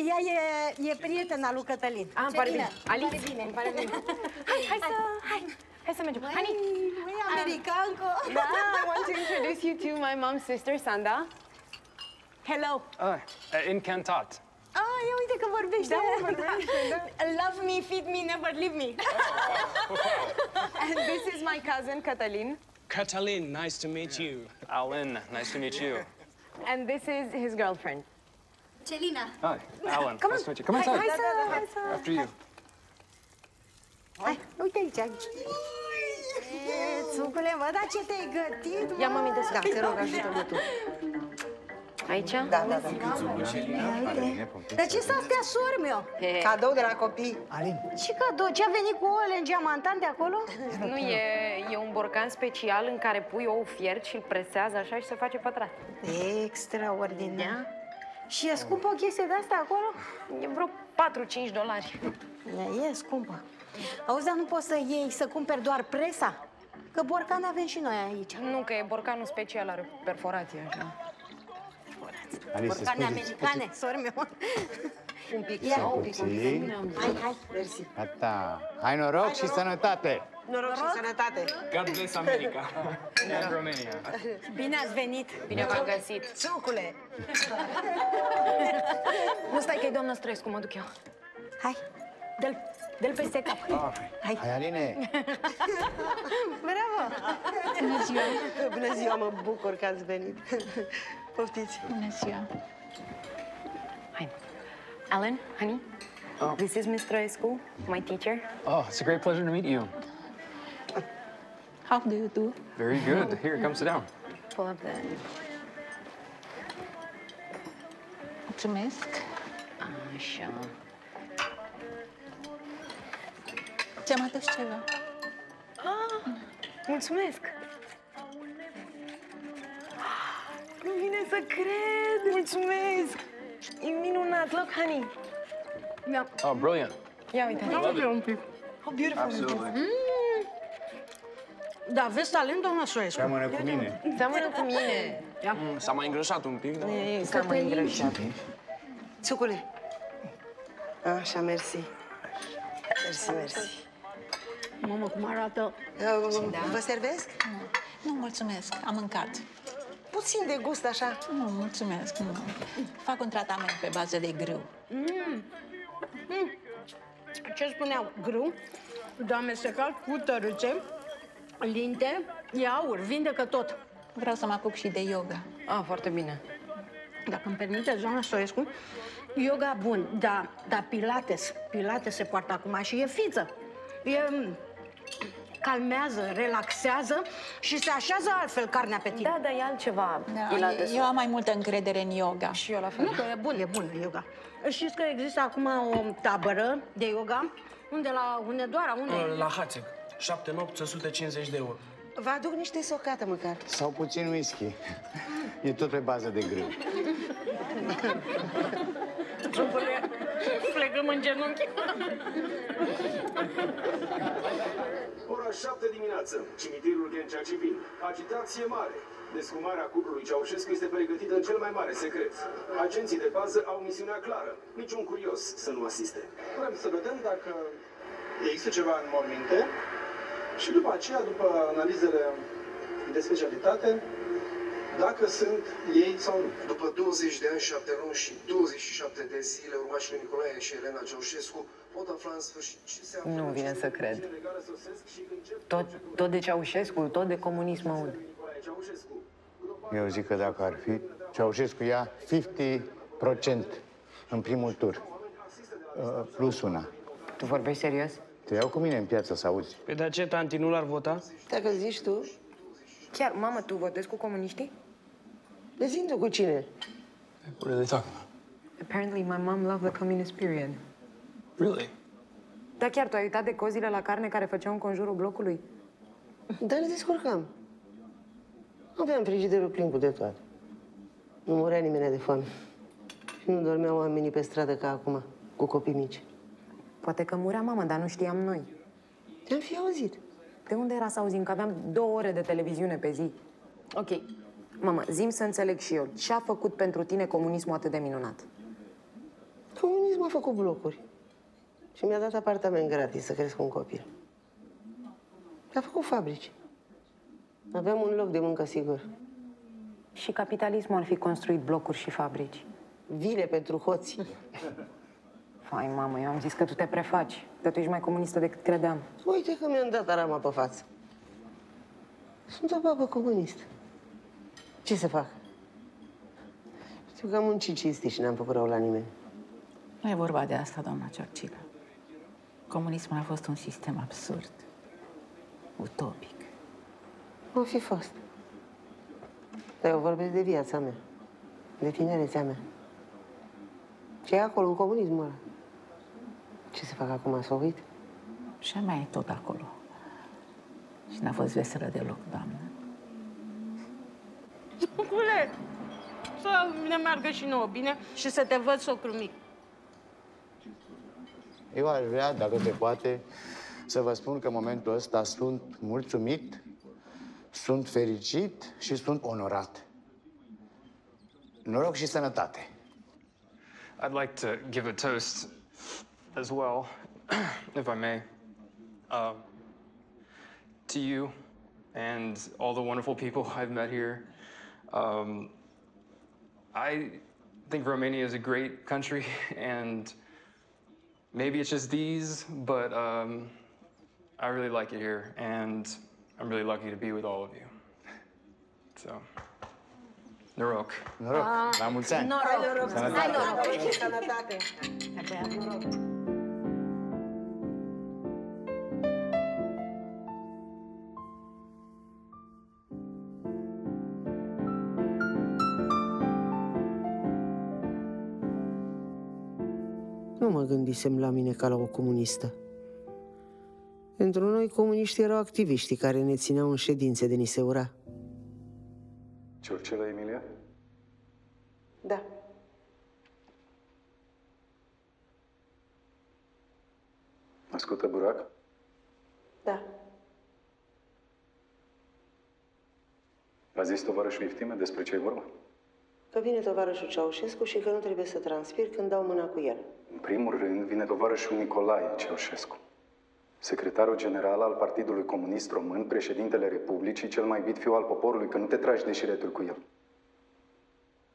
Ea e prietena lui Cătălin. Ah, îmi pare bine. Alice? Alice, îmi pare bine. Hai să mergem. Hai, e americanco. Da, I want to introduce you to my mom's sister, Sanda. Hello. Incantat. Ah, ia uite că vorbește. Da, vorbește, da. Love me, feed me, never leave me. And this is my cousin, Cătălin. Cătălin, nice to meet you. Alan, nice to meet you. And this is his girlfriend. Celina. Hi, Alan. Come nice on. to meet you. Come inside. Hai să... After you. Hai, uite aici. Țucule, mă, dar ce te-ai gătit, mă? Ia, mami, da, te rog, ajută-mă tu. Aici? Da. Dar ce sunt astea, sori meu? Cadou de la copii. Alin. Ce cadou? Ce a venit cu ouăle în geamantan de acolo? Nu, e un borcan special în care pui ou fiert și îl presează așa și se face pătrat. Extraordinar. Și e scumpă o chestie de asta acolo? E vreo $4-5. E scumpă. Auzi, dar nu poți să iei, să cumperi doar presa? Că borcan avem și noi aici. Nu, că e borcanul special, are perforație așa. Borcane americane, sori meu. Un pic. Ia, un pic. Hai, mersi. Gata. Hai noroc și sănătate! Noroc și sănătate! God bless America and Romania. Bine ați venit! Bine v-am găsit! Țucule! Nu stai că e doamna Strescu, mă duc eu. Hai, dă-l peste cap. Hai, Aline! Bravo! Bună ziua! Bună ziua, mă bucur că ați venit. Poftiți! Bună ziua! Hai. Alan, honey, this is Miss Strescu, my teacher. Oh, it's a great pleasure to meet you. How do you do? Very good. Here, come sit down. Pull up the... Mulțumesc! Așa. Ți-am adus ceva. Mulțumesc! Nu vine să cred! Mulțumesc! E minunat! Look, honey! Oh, brilliant. Ia uite! Un pic. How beautiful! Absolutely. Da, vezi talent, doamna Soescu. Seamănă cu mine. Seamănă cu mine! S-a mai îngrășat un pic, da? S-a mai îngrășat. Țucule! Așa, mersi. Mersi. Mamă, cum arată. Vă servesc? Nu, mulțumesc. Am mâncat. Puțin de gust, așa. Nu, mulțumesc. Nu. Fac un tratament pe bază de grâu. Ce spuneau? Grâu, amestecat cu tărâțe, linte, e aur, vindecă tot. Vreau să mă apuc și de yoga. Foarte bine. Dacă îmi permiteți, doamna Soescu, yoga bun, dar Pilates se poartă acum și e fiță. Calmează, relaxează și se așează altfel carnea pe tine. Da, dar e altceva. Da, eu am mai multă încredere în yoga. Și eu la fel. Nu, că e bun yoga. Știți că există acum o tabără de yoga unde la Hunedoara, unde... La Hațeg. 7 nopți, 150 de euro. Vă aduc niște socată măcar. Sau puțin whisky. E tot pe bază de grâu. Plecăm în genunchi. Ora 7 dimineață, cimitirul Ghencea Civil. Agitație mare. Descumarea cuplului Ceaușescu este pregătită în cel mai mare secret. Agenții de bază au misiunea clară. Niciun curios să nu asiste. Vrem să vedem dacă există ceva în morminte și după aceea, după analizele de specialitate, dacă sunt ei sau nu. După 20 de ani, 7 luni și 27 de zile, urmașii Nicolae și Elena Ceaușescu pot afla în sfârșit ce se află. Nu vine să cred. Tot de Ceaușescu, tot de comunism aud. Eu zic că dacă ar fi, Ceaușescu ia 50% în primul tur. Plus una. Tu vorbești serios? Te iau cu mine în piață să auzi. Pe de ce tanti nu l-ar vota? Dacă zici tu. Chiar, mamă, tu votezi cu comuniștii? Zi tu cu cine? What are they talking about? Apparently my mom loved the communist period. Really? Da, chiar, tu ai uitat de cozile la carne care făceau în conjurul blocului? Dar ne descurcam. Aveam frigiderul plin cu de toate. Nu murea nimeni de foame. Și nu dormeau oamenii pe stradă ca acum, cu copii mici. Poate că murea mama, dar nu știam noi. Te-am fi auzit. De unde era să auzim? Că aveam 2 ore de televiziune pe zi. Ok. Mama, zi-mi să înțeleg și eu. Ce a făcut pentru tine comunismul atât de minunat? Comunismul a făcut blocuri. Și mi-a dat apartament gratis să cresc un copil. A făcut fabrici. Aveam un loc de muncă sigur. Și capitalismul ar fi construit blocuri și fabrici. Vile pentru hoți. Fai, mamă, eu am zis că tu te prefaci. Că tu ești mai comunistă decât credeam. Uite că mi-am dat arama pe față. Sunt o babă comunist. Ce să fac? Știu că am muncit cinstit și n-am făcut rău la nimeni. Nu e vorba de asta, doamna Ciorcilă. Comunismul a fost un sistem absurd, utopic. O fi fost. Dar eu vorbesc de viața mea, de tinerețea mea. Ce e acolo, în comunismul ăla? Ce se fac acum, să uit? Și a mea e tot acolo. Și n-a fost veselă deloc, doamnă. Bucule, să ne meargă și nouă, bine? Și să te văd, socru mic. Eu aș vrea, dacă se poate, să vă spun că în momentul ăsta sunt mulțumit, sunt fericit și sunt onorat. Noroc și sănătate! I'd like to give a toast as well, if I may, to you and all the wonderful people I've met here. I think Romania is a great country, and maybe it's just these, but I really like it here, and I'm really lucky to be with all of you. So, noroc. Noroc. La mulți ani. Noroc. Sănătate. Hai, noroc. Sănătate. Hai, băiat, noroc. Nu mă gândisem la mine ca la o comunistă. Pentru noi, comuniștii erau activiștii care ne țineau în ședințe de ni se ura. Ciorcela, Emilia? Da. Ascultă, Burac? Da. A zis tovarășul Iftime despre ce e vorba? Că vine tovarășul Ceaușescu și că nu trebuie să transpir când dau mâna cu el. În primul rând, vine tovarășul Nicolae Ceaușescu, secretarul general al Partidului Comunist Român, președintele Republicii, cel mai iubit fiu al poporului, că nu te tragi de șiretul cu el.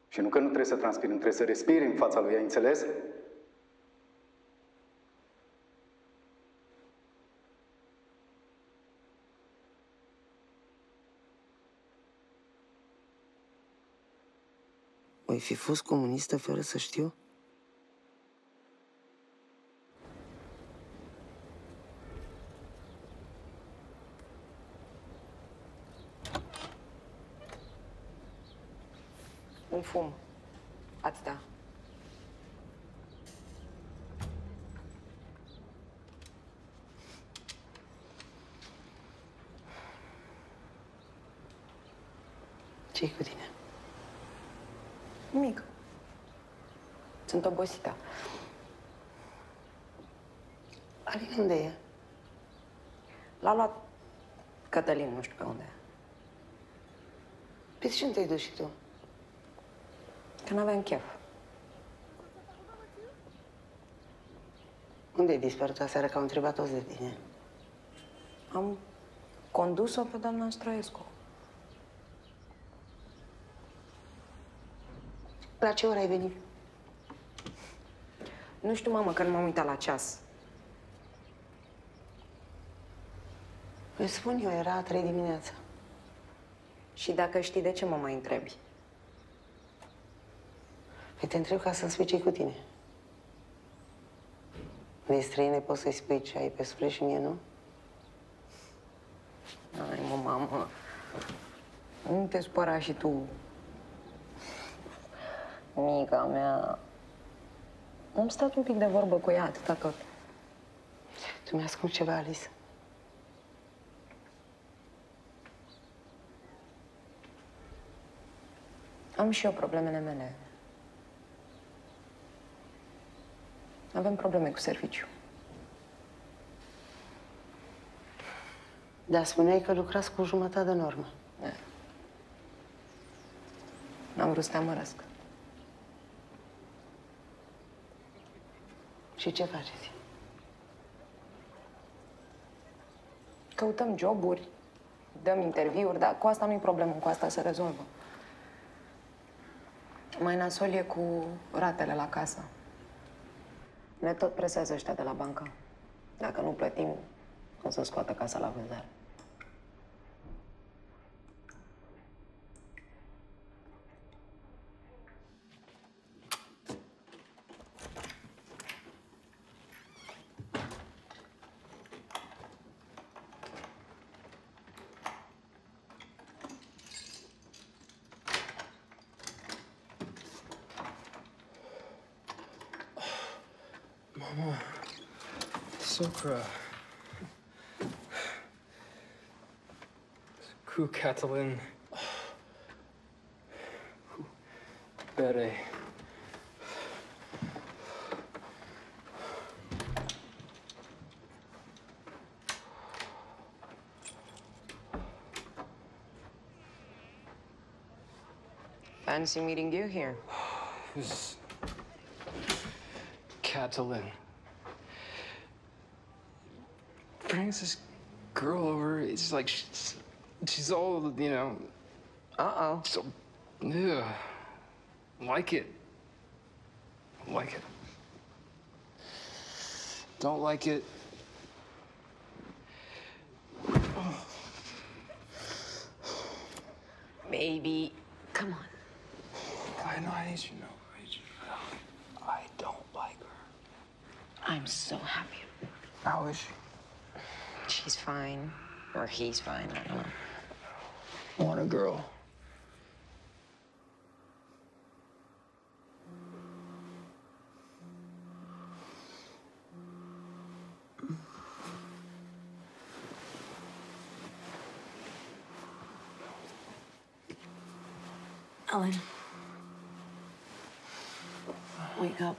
Și nu că nu trebuie să transpiri, nu trebuie să respiri în fața lui, ai înțeles? Oi fi fost comunistă fără să știu? Un fum. Atâta. Ce-i cu tine? Nimic. Sunt obosită. Alin, unde e? L-a luat Cătălin, nu știu pe unde. Pe ce nu te-ai dus și tu? Că n-aveam chef. Unde ai dispărut aseară, că au întrebat toți de tine? Am condus-o pe doamna Stroiescu. La ce oră ai venit? Nu știu, mamă, că nu m-am uitat la ceas. Îți spun eu, era 3 dimineața. Și dacă știi, de ce mă mai întrebi? Păi te întreb ca să-mi spui ce-i cu tine. De străine poți să-i spui ce ai pe spre și mie, nu? Ai, mă, mamă. Nu te supăra și tu. Mica mea. Am stat un pic de vorbă cu ea, atâta tot. Tu mi-ascunzi ceva, Alice. Am și eu problemele mele. Avem probleme cu serviciu. Dar spuneai că lucrați cu jumătate de normă. Da. N-am vrut să te amărăsc. Și ce faceți? Căutăm joburi, dăm interviuri, dar cu asta nu-i problemă, cu asta se rezolvă. Mai nasol e cu ratele la casă. Ne tot presează ăștia de la bancă. Dacă nu plătim, o să scoată casa la vânzare. Mama. Socra. Cu Catalin. Bere. Fancy meeting you here. Who's Catalin? Brings this girl over. It's like she's all, you know. Uh-oh. So, yeah. Like it. Like it. Don't like it. Oh. Maybe. Come on. I know, I need you to know. I don't like her. I'm so happy. How is she? She's fine. Or he's fine, I don't know. I want a girl. Ellen. Wake up.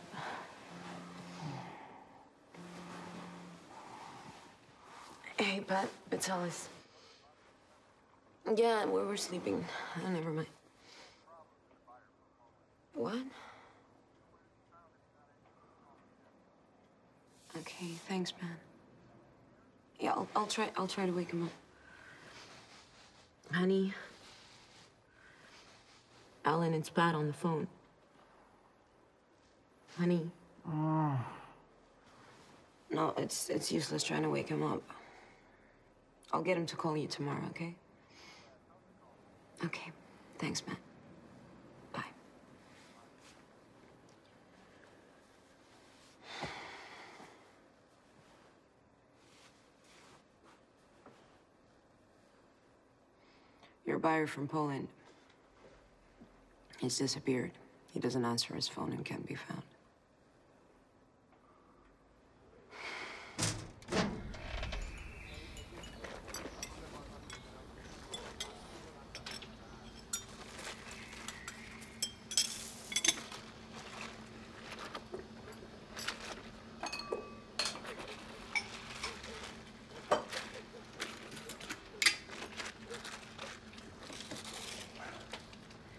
Hey, Pat, it's Alice. Yeah, we're sleeping. Oh, never mind. What? Okay, thanks, man. Yeah, I'll try to wake him up. Honey. Alan, it's Pat on the phone. Honey. No, it's useless trying to wake him up. I'll get him to call you tomorrow, okay? Okay. Thanks, Matt. Bye. Your buyer from Poland. He's disappeared. He doesn't answer his phone and can't be found.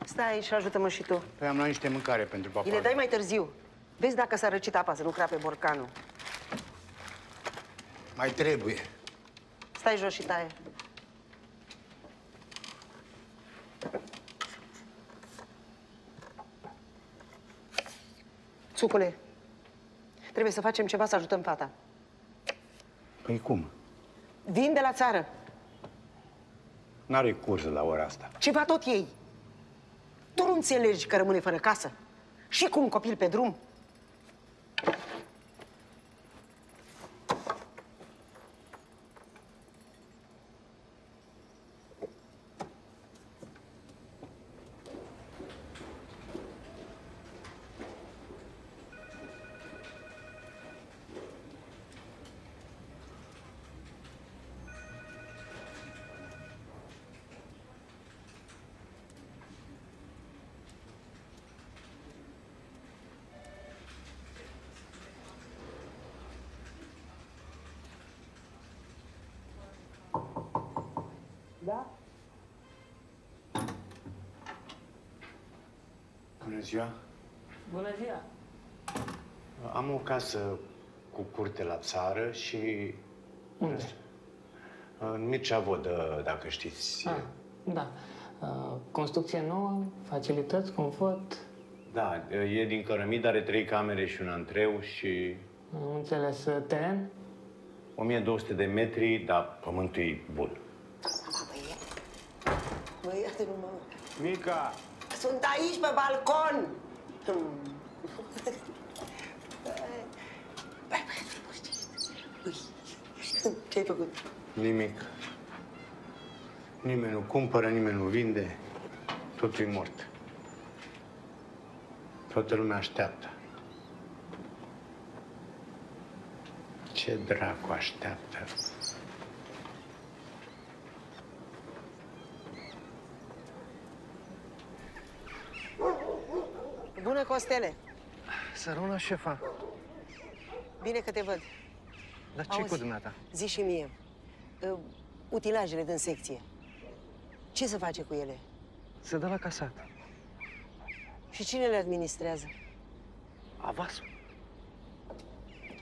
Stai și ajută-mă și tu. Păi am luat niște mâncare pentru papa. Îi le dai mai târziu. Vezi dacă s-a răcit apa, să nu crape borcanul. Mai trebuie. Stai jos și taie. Țucule, trebuie să facem ceva să ajutăm fata. Păi cum? Vin de la țară. N-are curs la ora asta. Ceva tot ei. Tu nu înțelegi că rămâne fără casă? Și cu un copil pe drum? Da? Bună ziua. Bună ziua. Am o casă cu curte la țară și... Unde? În Mircea Vodă, dacă știți. Da. Construcție nouă, facilități, confort. Da, e din cărămidă, are 3 camere și un antreu și... Am înțeles. Teren? 1200 de metri, dar pământul e bun. Băiatele, mă. Mica! Sunt aici, pe balcon! Ce-ai făcut? Nimic. Nimeni nu cumpără, nimeni nu vinde. Totul e mort. Toată lumea așteaptă. Ce dracu așteaptă? Bună, Costele! Săruna, șefa. Bine că te văd. Dar ce cu dumneata? Zi și mie. Utilajele din secție. Ce se face cu ele? Se dă la casat. Și cine le administrează? Avasul.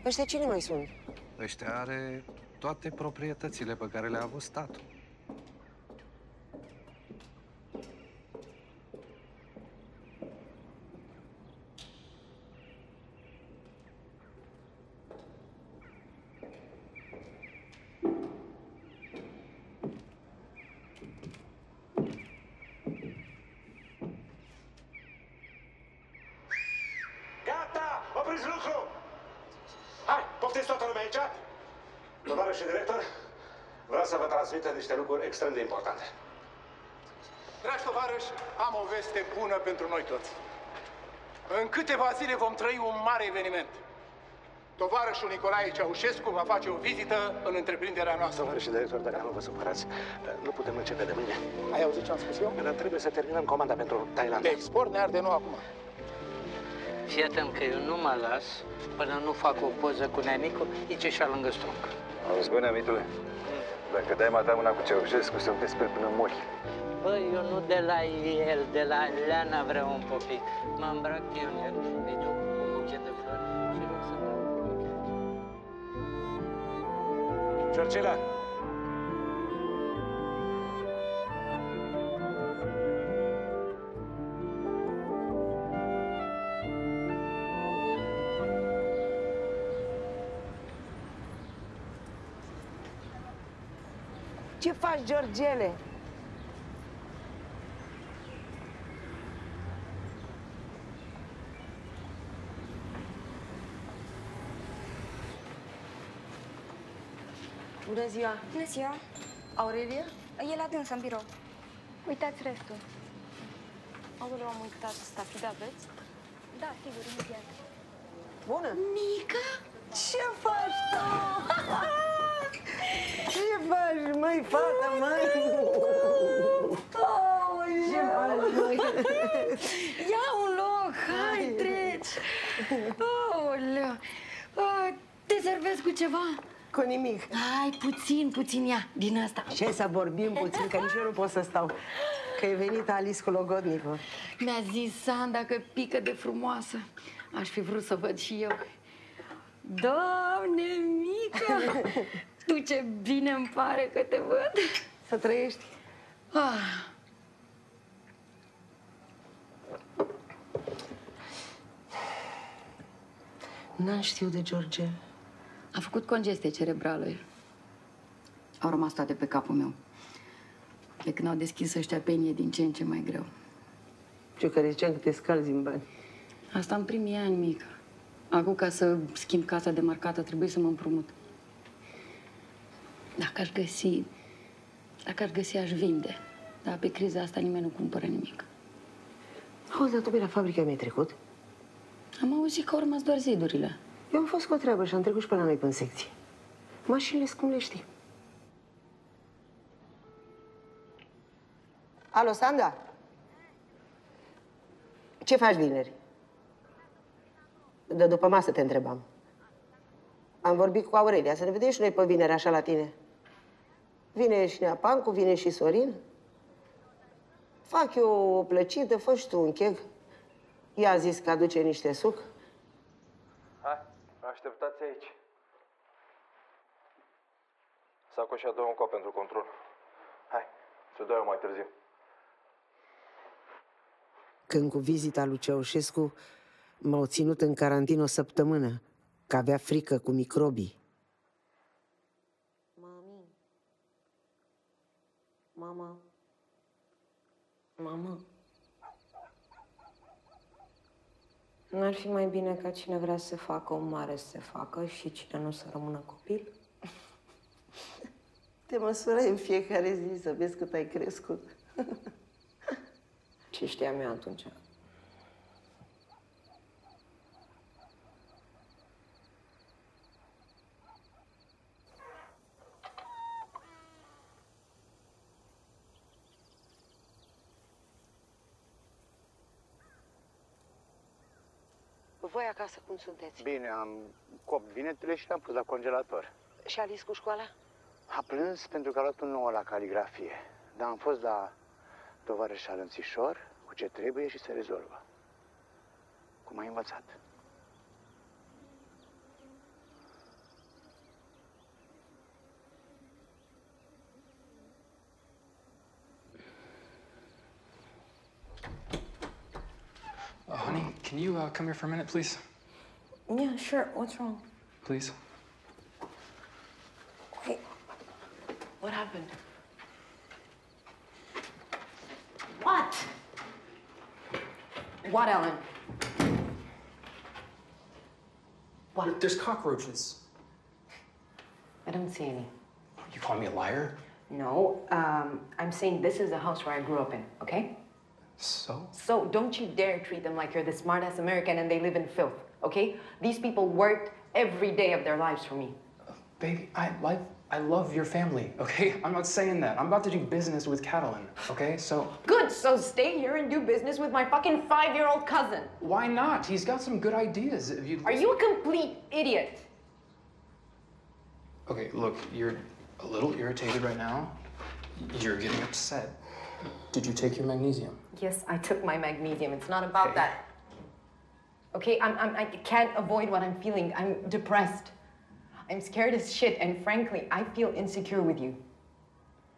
Ăștia cine mai sunt? Ăștia are toate proprietățile pe care le-a avut statul. Opriți lucru! Hai, poftiți toată lumea aici! Tovarăș director, vreau să vă transmită niște lucruri extrem de importante. Dragi tovarăși, am o veste bună pentru noi toți. În câteva zile vom trăi un mare eveniment. Tovarășul Nicolae Ceaușescu va face o vizită în întreprinderea noastră. Tovarăș director, dacă nu vă supărați, nu putem începe de mâine. Ai auzit ce am spus eu? Dar trebuie să terminăm comanda pentru Thailanda. De export ne arde nou acum. Fii atent că eu nu mă las până nu fac o poză cu neamicu, nici așa lângă strunc. Auzi, bă, neamitule, dacă dai mata mâna cu Ceaușescu, să-mi desperi până mori. Băi, eu nu de la el, de la Leana vreau un popic. Mă îmbrac eu în el, îi duc un buchet de flori și rog să mă... Georgela! Ce faci, Georgele? Bună ziua! Bună ziua! Aurelia? E la dânsă, în birou. Uitați restul. Aoleu, am uitat asta. Fi da, aveți? Da, sigur, imediat. Bună! Mica, ce faci tu? Ce faci, măi, fata, măi? Ce faci, măi? Ia un loc, hai, treci! Aoleu! Te servesc cu ceva? Cu nimic. Hai, puțin ia, din asta. Ce să vorbim puțin, că nici eu nu pot să stau. Că e venit Alice cu logodnicul. Mi-a zis Sanda că pică de frumoasă. Aș fi vrut să văd și eu. Doamne, Mica! Tu ce bine îmi pare că te văd. Să trăiești. N-am știut de George. A făcut congestie cerebrală. Au rămas toate pe capul meu. De când au deschis ăștia penie din ce în ce mai greu. Eu care ziceam că te scalzi în bani. Asta în primii ani, Mica. Acum, ca să schimb casa de marcată, trebuie să mă împrumut. Dacă aș găsi, aș vinde. Dar pe criza asta nimeni nu cumpără nimic. Auzi, dar tu pe la fabrica mi-ai trecut? Am auzit că au rămas doar zidurile. Eu am fost cu o treabă și am trecut și pe la noi până secție. Mașinile cum le știi. Alo, Sanda? Ce faci vineri? De după masă te întrebam. Am vorbit cu Aurelia, să ne vedem și noi pe vineri așa la tine. Vine și Neapancu, vine și Sorin. Fac eu o plăcită, fă și tu un cheg. Ea a zis că aduce niște suc. Hai, așteptați aici. Sacoșa dă un cop pentru control. Hai, ți-o dau eu mai târziu. Când cu vizita lui Ceaușescu m-au ținut în carantină o săptămână, că avea frică cu microbii. Mama. N-ar fi mai bine ca cine vrea să facă o mare să se facă și cine nu să rămână copil? Te măsură în fiecare zi să vezi cât ai crescut. Ce știam eu atunci? Voi acasă cum sunteți? Bine, am copt vinetele și le-am pus la congelator. Și Alice cu școala? A plâns pentru că a luat un nou la caligrafie. Dar am fost la tovarășa Lănțișor cu ce trebuie și se rezolvă. Cum ai învățat. Honey, can you come here for a minute, please? Yeah, sure. What's wrong? Please. Wait. What happened? What? What, Ellen? What? There's cockroaches. I don't see any. You calling me a liar? No, I'm saying this is the house where I grew up in, okay? So? So don't you dare treat them like you're the smart-ass American and they live in filth, okay? These people worked every day of their lives for me. Baby, I love your family, okay? I'm not saying that. I'm about to do business with Catalan, okay? So... Good, so stay here and do business with my fucking 5-year-old cousin. Why not? He's got some good ideas. Are you a complete idiot? Okay, look, you're a little irritated right now. You're getting upset. Did you take your magnesium? Yes, I took my magnesium. It's not about that. Okay, I can't avoid what I'm feeling. I'm depressed. I'm scared as shit, and frankly, I feel insecure with you.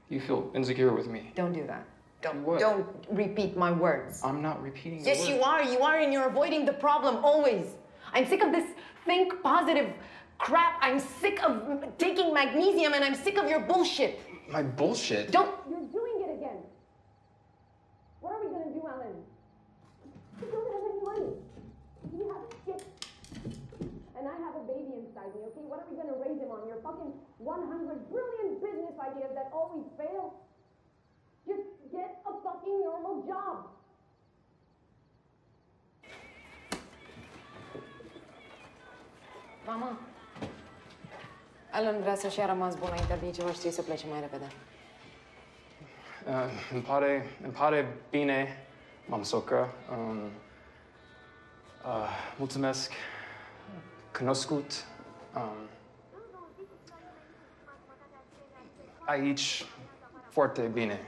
You feel insecure with me? Don't do that. Don't repeat my words. I'm not repeating Yes, you are, and you're avoiding the problem, always. I'm sick of this think positive crap. I'm sick of taking magnesium, and I'm sick of your bullshit. My bullshit? You're doing it again. What are we gonna do, Ellen? You don't have any money. You have shit. And I have a baby inside me, okay? What are we gonna raise him on? Your fucking 100 brilliant business ideas that always fail? Just get a fucking normal job. Mama, Alan vrea să-și ia rămas bun înainte de ceva și trebuie să plece mai repede. Îmi pare bine, m-am socă. Mulțumesc. Cunoscut. Aici foarte bine.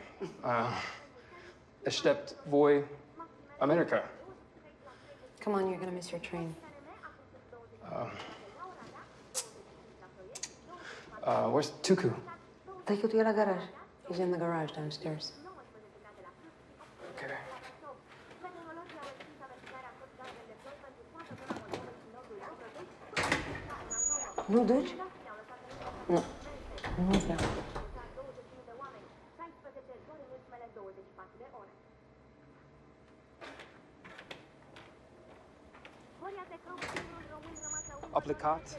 Aștept voi America. Come on, you're gonna miss your train. Where's Tuku? Taică-tu e la garaj. He's in the garage downstairs. Okay. Nu duci? Nu. Nu vreau. A plecat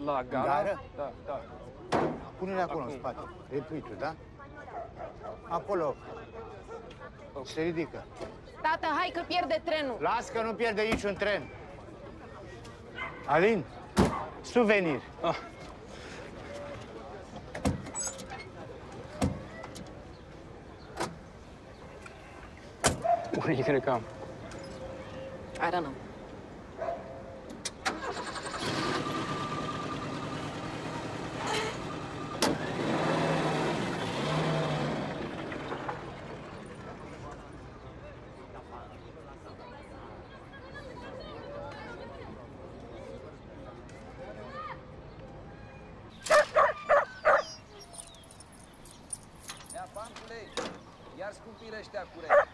la gara? Gară? Da. Pune-le acolo în spate. Retuitul, da? Acolo. Se ridică. Tată, hai că pierde trenul. Las că nu pierde niciun tren. Alin, suvenir. When are you gonna come? I don't know. Iar scumpire ăștia curent.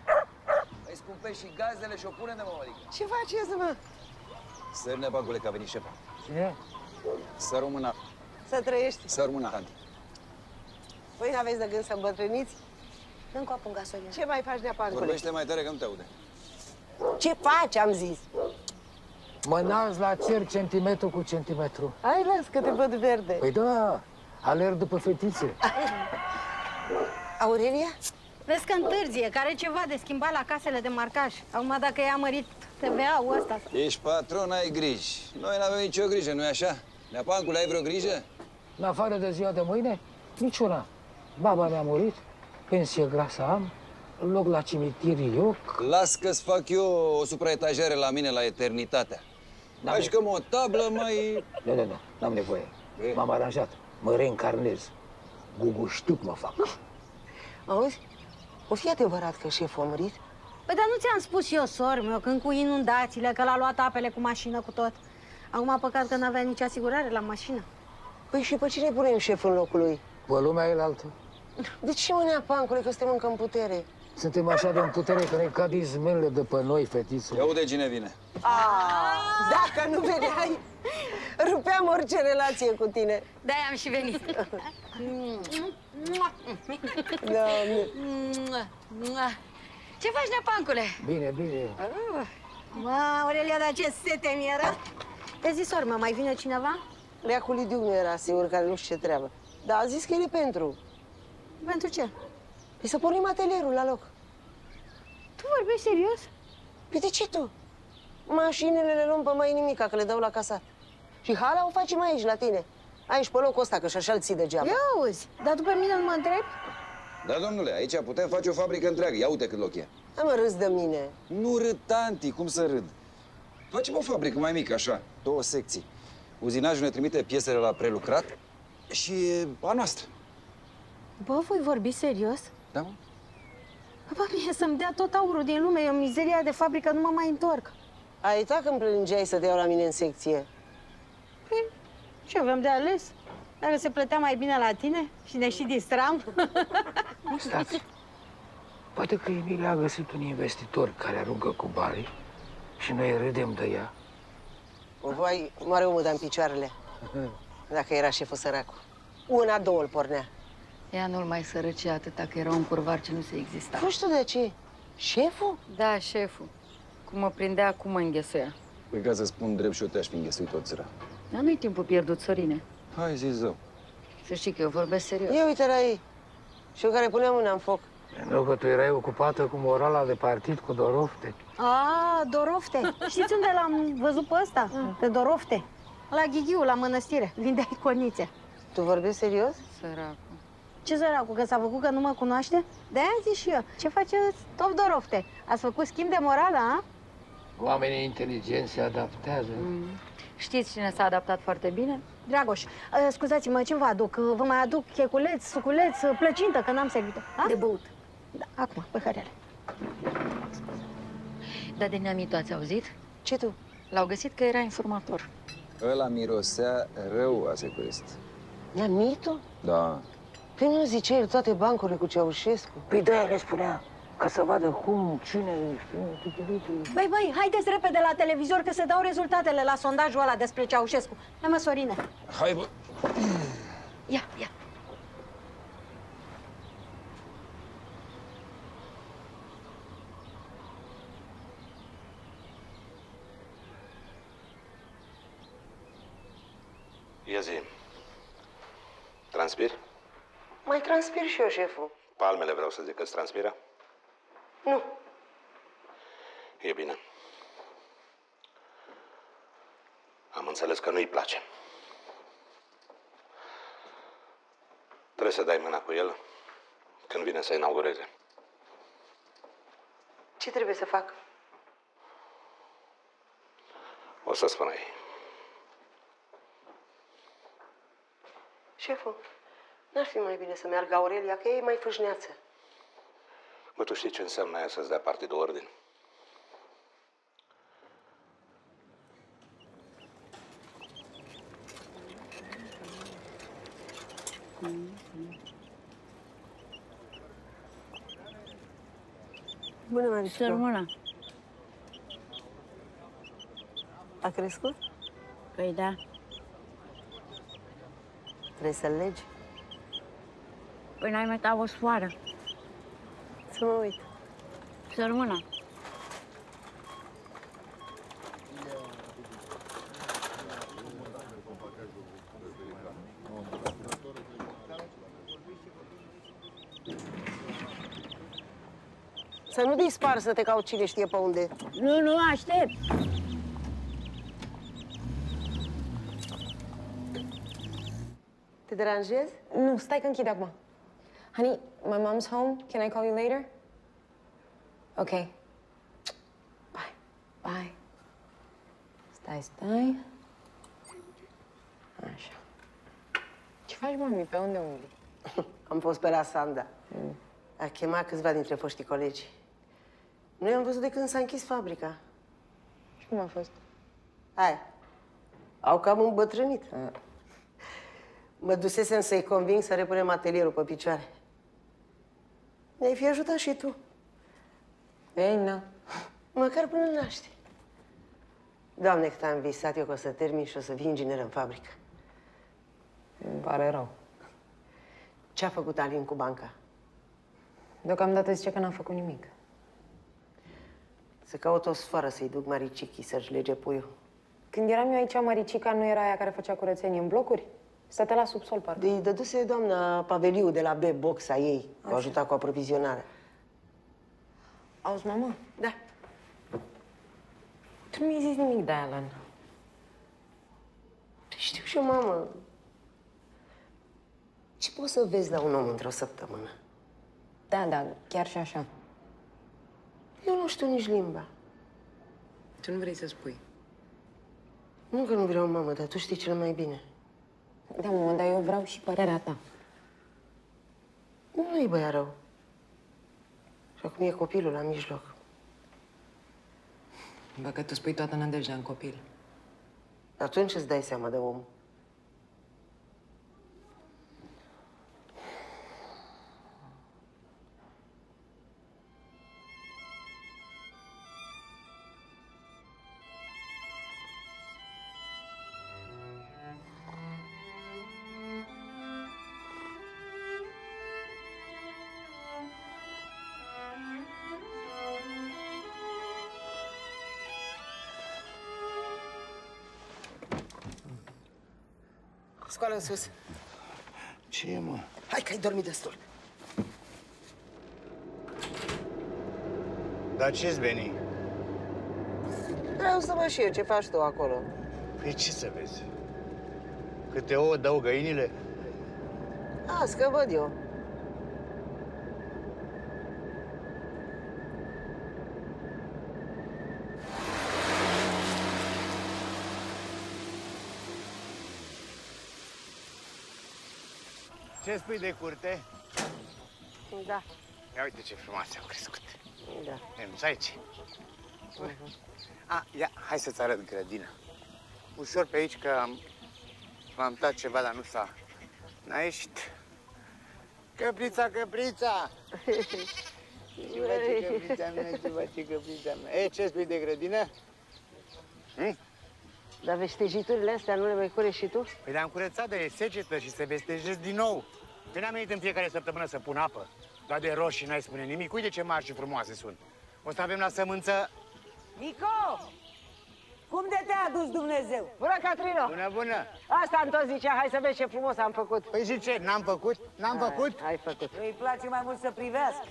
Îi scumpești și gazele și o pune de mămălică. Ce faceți, mă? Sărne, bancule, că a venit șefa. Ce? Să rămână. Să trăiești. Să rămână, tanti. Voi n-aveți de gând să îmbătrâniți? Încoapă un gasolină. Ce mai faci, neapancule? Vorbește mai tare că nu te aude. Ce faci, am zis? Mă înalți la cer centimetru cu centimetru. Hai, las că te văd verde. Păi da, alerg după fetițe. Aurelia? Vezi că întârzie, că are ceva de schimbat la casele de marcaj. Acum dacă i-a mărit TVA-ul ăsta. Ești patron, ai griji. Noi n-avem nicio grijă, nu-i așa? Neapancule, ai vreo grijă? În afară de ziua de mâine, niciuna. Baba mi-a murit, pensie grasă am, loc la cimitir eu? Las că-ți fac eu o supraetajare la mine la Eternitatea. Mai jucăm o tablă, mai... Nu, n-am nevoie. M-am aranjat. Mă reîncarnez. Guguștuc mă fac. Auzi? O fi adevărat că șeful a murit? Păi, dar nu ți-am spus eu, sor meu, când cu inundațiile, că l-a luat apele cu mașină, cu tot. Acum, păcat că n-avea nici asigurare la mașină. Păi și pe cine punem șef în locul lui? Pe lumea elaltă. De ce mă nea pancule, că suntem încă în putere? Suntem așa de în putere că ne cad izmenele de pe noi, fetiță. Ia uite cine vine. Dacă nu veneai, rupeam orice relație cu tine. De-aia am și venit. Ce faci, nepancule? Bine, bine. Mă, Aurelia, dar ce sete mi-era. Te zi, sor meu, mai vine cineva? Leacu Lidiu nu era singur, care nu știu ce treabă. Dar a zis că e pentru. Pentru ce? Păi să pornim atelierul la loc. Tu vorbești serios? Păi de ce tu? Mașinile le luăm pe mai nimica, că le dau la casat. Și hala o facem aici, la tine. Aici, pe locul ăsta, că și așa îl ții degeaba. Ia auzi, dar tu pe mine nu mă întrebi? Da, domnule, aici putem face o fabrică întreagă. Ia uite cât loc e. Hai mă, râzi de mine. Nu râd, tanti, cum să râd? Facem o fabrică mai mică, așa, 2 secții. Uzinajul ne trimite piesele la prelucrat și a noastră. Bă, voi vorbi serios? Da, mă? Bă, mie să-mi dea tot aurul din lume, eu mizeria de fabrică nu mă mai întorc. Ai uitat când plângeai să te iau la mine în secție? Păi, ce aveam de ales? Dacă se plătea mai bine la tine și ne și distram. Stați. Poate că Emilia a găsit un investitor care aruncă cu banii și noi râdem de ea. Vai, moare omul de-în picioarele. Dacă era șeful săracu. Una, două îl pornea. Ea nu-l mai sărăcea atâta, că era un curvar ce nu se exista. Nu știu de ce. Șeful? Da, șeful. Cum mă prindea, cum mă înghesuia. Păi ca să spun drept și eu te-aș fi înghesuit tot țăra. Dar nu-i timpul pierdut, Sorine. Hai, zi zău. Să știi că eu vorbesc serios. Ia uite la ei. Și eu care puneam mâna în foc. Nu, că tu erai ocupată cu morala de partid, cu Dorofte. A, Dorofte. Știți unde l-am văzut pe ăsta? Pe Dorofte. La Ghighiu, la mănăstire. Vindea iconițe. Tu vorbești serios? Săracu. Ce săracu? Că s-a făcut că nu mă cunoaște? De-aia zic și eu. Ce faceți, top Dorofte? Ați făcut schimb de morală, a? Oamenii inteligenți se adaptează. Știți cine s-a adaptat foarte bine? Dragoș, scuzați-mă, ce vă aduc? Vă mai aduc checuleț, suculeț, plăcintă, că n-am servit-o. De băut. Da, acum, păhărele. Dar de neamitul ați auzit? Ce tu? L-au găsit că era informator. Ăla mirosea rău a securist. Neamitul? Da. Păi nu zice el toate bancurile cu Ceaușescu? Păi de-aia ne spunea, ca să vadă cum, cine... Băi, haideți repede la televizor că se dau rezultatele la sondajul ăla despre Ceaușescu. Hai mă, Sorine. Hai, bă! Ia. Ia zi. Transpir? Mai transpir și eu, șeful. Palmele vreau să zic că-ți transpiră? Nu. E bine. Am înțeles că nu-i place. Trebuie să dai mâna cu el când vine să inaugureze. Ce trebuie să fac? O să spun ei. Șeful, n-ar fi mai bine să meargă Aurelia, că e mai fâșneață. Bă, tu știi ce înseamnă aia să-ți dea partidul ordin? Bună, Marica. Sărmâna. A crescut? Păi da. Trebuie să-l legi? Păi n-ai mai ca o sfoară. Să mă uit. Sărmâna. Să nu dispar să te caut cine știe pe unde. Nu, aștept. Te deranjez? Nu, stai că închid acum. Honey, my mom's home. Can I call you later? Ok. Bye. Bye. Stai. Așa. Ce faci, mami? Pe unde umbli? Am fost pe la Sanda. A chemat câțiva dintre foștii colegi. Nu i-am văzut de când s-a închis fabrica. Și cum a fost? Hai. Au cam îmbătrânit. Mă dusesem să-i conving să repunem atelierul pe picioare. Ne-ai fi ajutat și tu. Ei, na. Măcar până naște. Doamne, cât am visat eu că o să termin și o să vin inginer în fabrică. Îmi pare rău. Ce-a făcut Alin cu banca? Deocamdată zice că n-a făcut nimic. Să caut o sfoară să-i duc Maricichi să-și lege puiul. Când eram eu aici, Maricica nu era aia care făcea curățenie în blocuri? Stătea la subsol, parcă. Îi dăduse doamna Paveliu de la B-Box a ei, cu ajutat cu aprovizionarea. Auzi, mama? Da. Tu nu mi-ai zis nimic de Alan. Știu și eu, mamă. Ce poți să vezi la un om într-o săptămână? Da, chiar și așa. Eu nu știu nici limba. Tu nu vrei să spui? Nu că nu vreau, mamă, dar tu știi cel mai bine. Da, mamă, dar eu vreau și părerea ta. Nu-i băia rău. Și acum e copilul la mijloc. Bă, că tu spui toată nădejdea în copil. Atunci îți dai seama de om. Scoală în sus. Ce e, mă? Hai că ai dormit destul. Dar ce-ți veni? Vreau să văd și eu ce faci tu acolo. Păi ce să vezi? Câte ouă dau găinile? Las că văd eu. Ce spui de curte? Da. Ia uite ce frumoase au crescut. Da. Nemți aici. Ia, hai să-ți arăt grădina. Ușor pe aici, că m-am dat ceva, dar n-a ieșit. Căprița! Ce face căprița mea? E, ce spui de grădină? Dar vestejiturile astea nu le mai cureți și tu? Păi le-am curățat de secetă și se vestejesc din nou. Păi n-am venit în fiecare săptămână să pun apă. Dar de roșii n-ai spune nimic. Uite ce mari și frumoase sunt. O să avem la sămânță... Nico! Cum de te-a adus Dumnezeu? Bună, Catrino! Bună! Asta îmi tot zicea, hai să vezi ce frumos am făcut. Păi și ce, n-am făcut? N-am făcut? Ai făcut. Îi place mai mult să privească.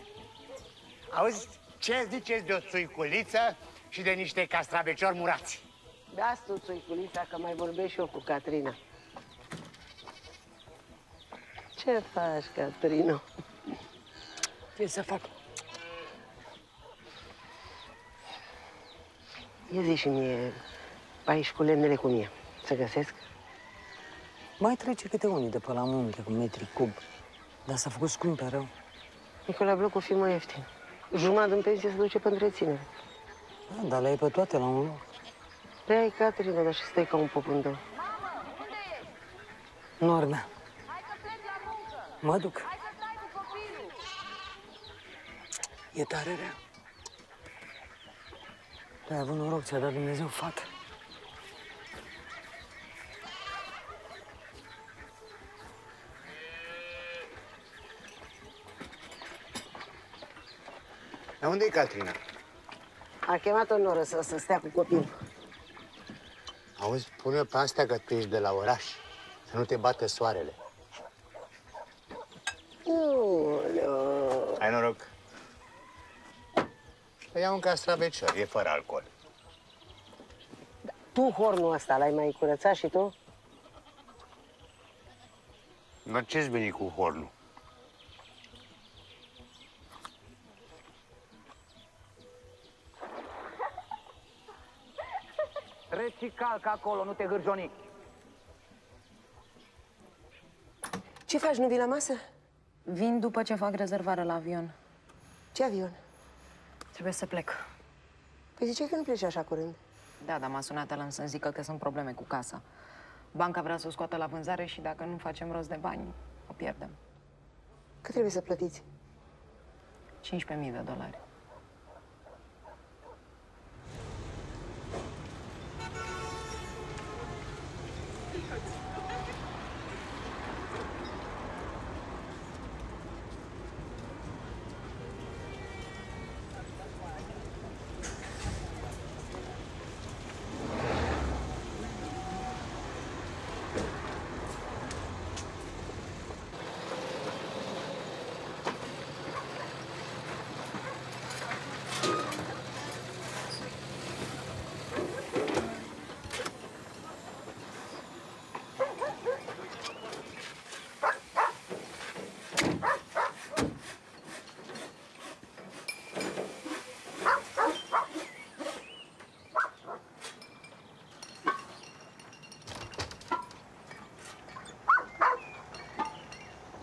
Auzi, ce ziceți de o țuiculiță și de niște castraveciori murați? Da, tu, țuiculița, că mai vorbesc și eu cu Catrina. Ce faci, Catrino? Ce să fac? Ia zi și mie, aici cu lemnele cum e, să găsesc? Mai trece câte unii de pe la munte cu metri cub. Dar s-a făcut scump pe rău. Nicola, blocul fi mai ieftin. Jumătate în pensie se duce pe întreținere. Da, dar le-ai pe toate la un loc. Păi ai, Catrina, dar și stai ca un popândău. Norma. Mă duc. E tare rea. Tu ai avut noroc, ți-a dat Dumnezeu fată. Dar unde e Catrina? A chemat-o noră să stea cu copilul. Auzi, pune pe astea că tu ești de la oraș, să nu te bată soarele. Ai noroc. Păi ia un castravecior, e fără alcool. Tu hornul ăsta l-ai mai curățat și tu? Dar ce-ți veni cu hornul? Treci și calcă acolo, nu te hârjoni. Ce faci, nu vii la masă? Vin după ce fac rezervare la avion. Ce avion? Trebuie să plec. Păi ziceai că nu pleci așa curând. Da, dar m-a sunat Alan să-mi zică că sunt probleme cu casa. Banca vrea să o scoată la vânzare și dacă nu facem rost de bani, o pierdem. Cât trebuie să plătiți? $15.000.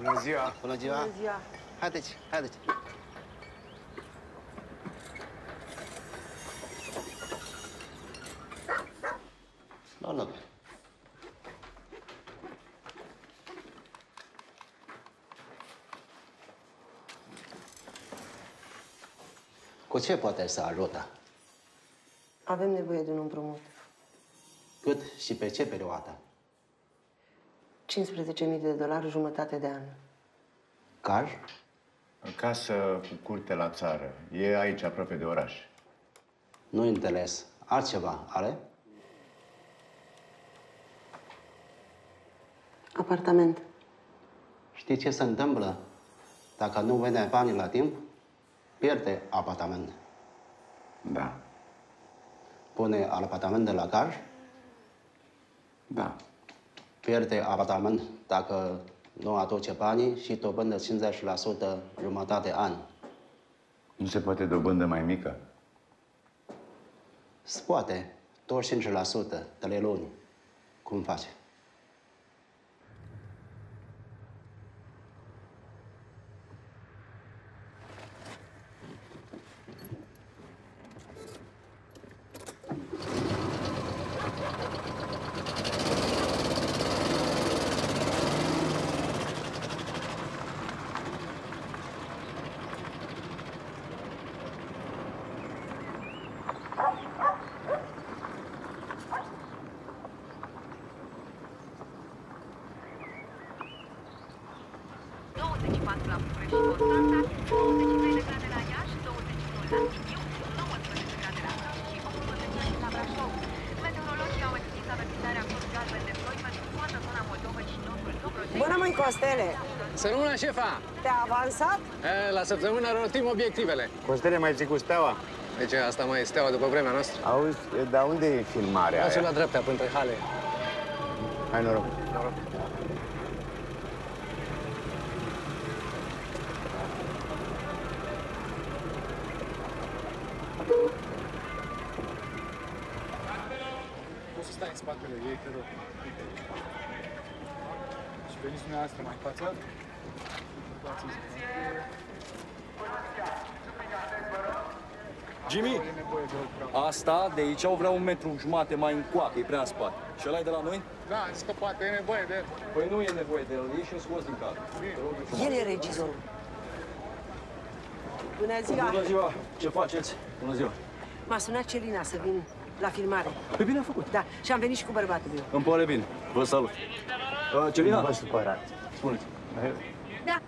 Bună ziua! Bună ziua! Bună ziua! Haideți, haideți! Nu. Cu ce poate să ajută? Avem nevoie de un împrumut. Cât și pe ce perioadă? $15.000, jumătate de an. Car? Casă cu curte la țară. E aici, aproape de oraș. Nu înțeles. Altceva are? Apartament. Știi ce se întâmplă? Dacă nu vine banii la timp, pierde apartament. Da. Pune apartament de la car? Da. Pierde apartament dacă nu aduce banii și dobândă 50% jumătate de an. Nu se poate dobândă mai mică? Se poate. 25%, 3 luni. Cum face? Bună, măi, Costele! Să rămână, șefa! Te-a avansat? La săptămână rotim obiectivele. Costele, mai ții cu steaua? De ce? Asta mai e steaua după vremea noastră. Auzi, dar unde e filmarea Lasă aia? la dreapta, până hale. Hai, noroc. Noroc. Poți să stai în spatele ei, te rog. Și veniți dumneavoastră mai în față. Jimmy, asta de aici o vrea 1,5 metru mai încoacă, e prea în spate. Și ăla e de la noi? Da, am zis că poate e nevoie de el. Păi nu e nevoie de el, e și scos din cadru. El e regizorul. Bună ziua! Bună ziua! Ce faceți? Bună ziua! M-a sunat Celina să vin la filmare. Pe bine a făcut. Da, și am venit și cu bărbatul meu. Îmi pare bine. Vă salut. Celina? Nu vă supărați. Spuneți. Da.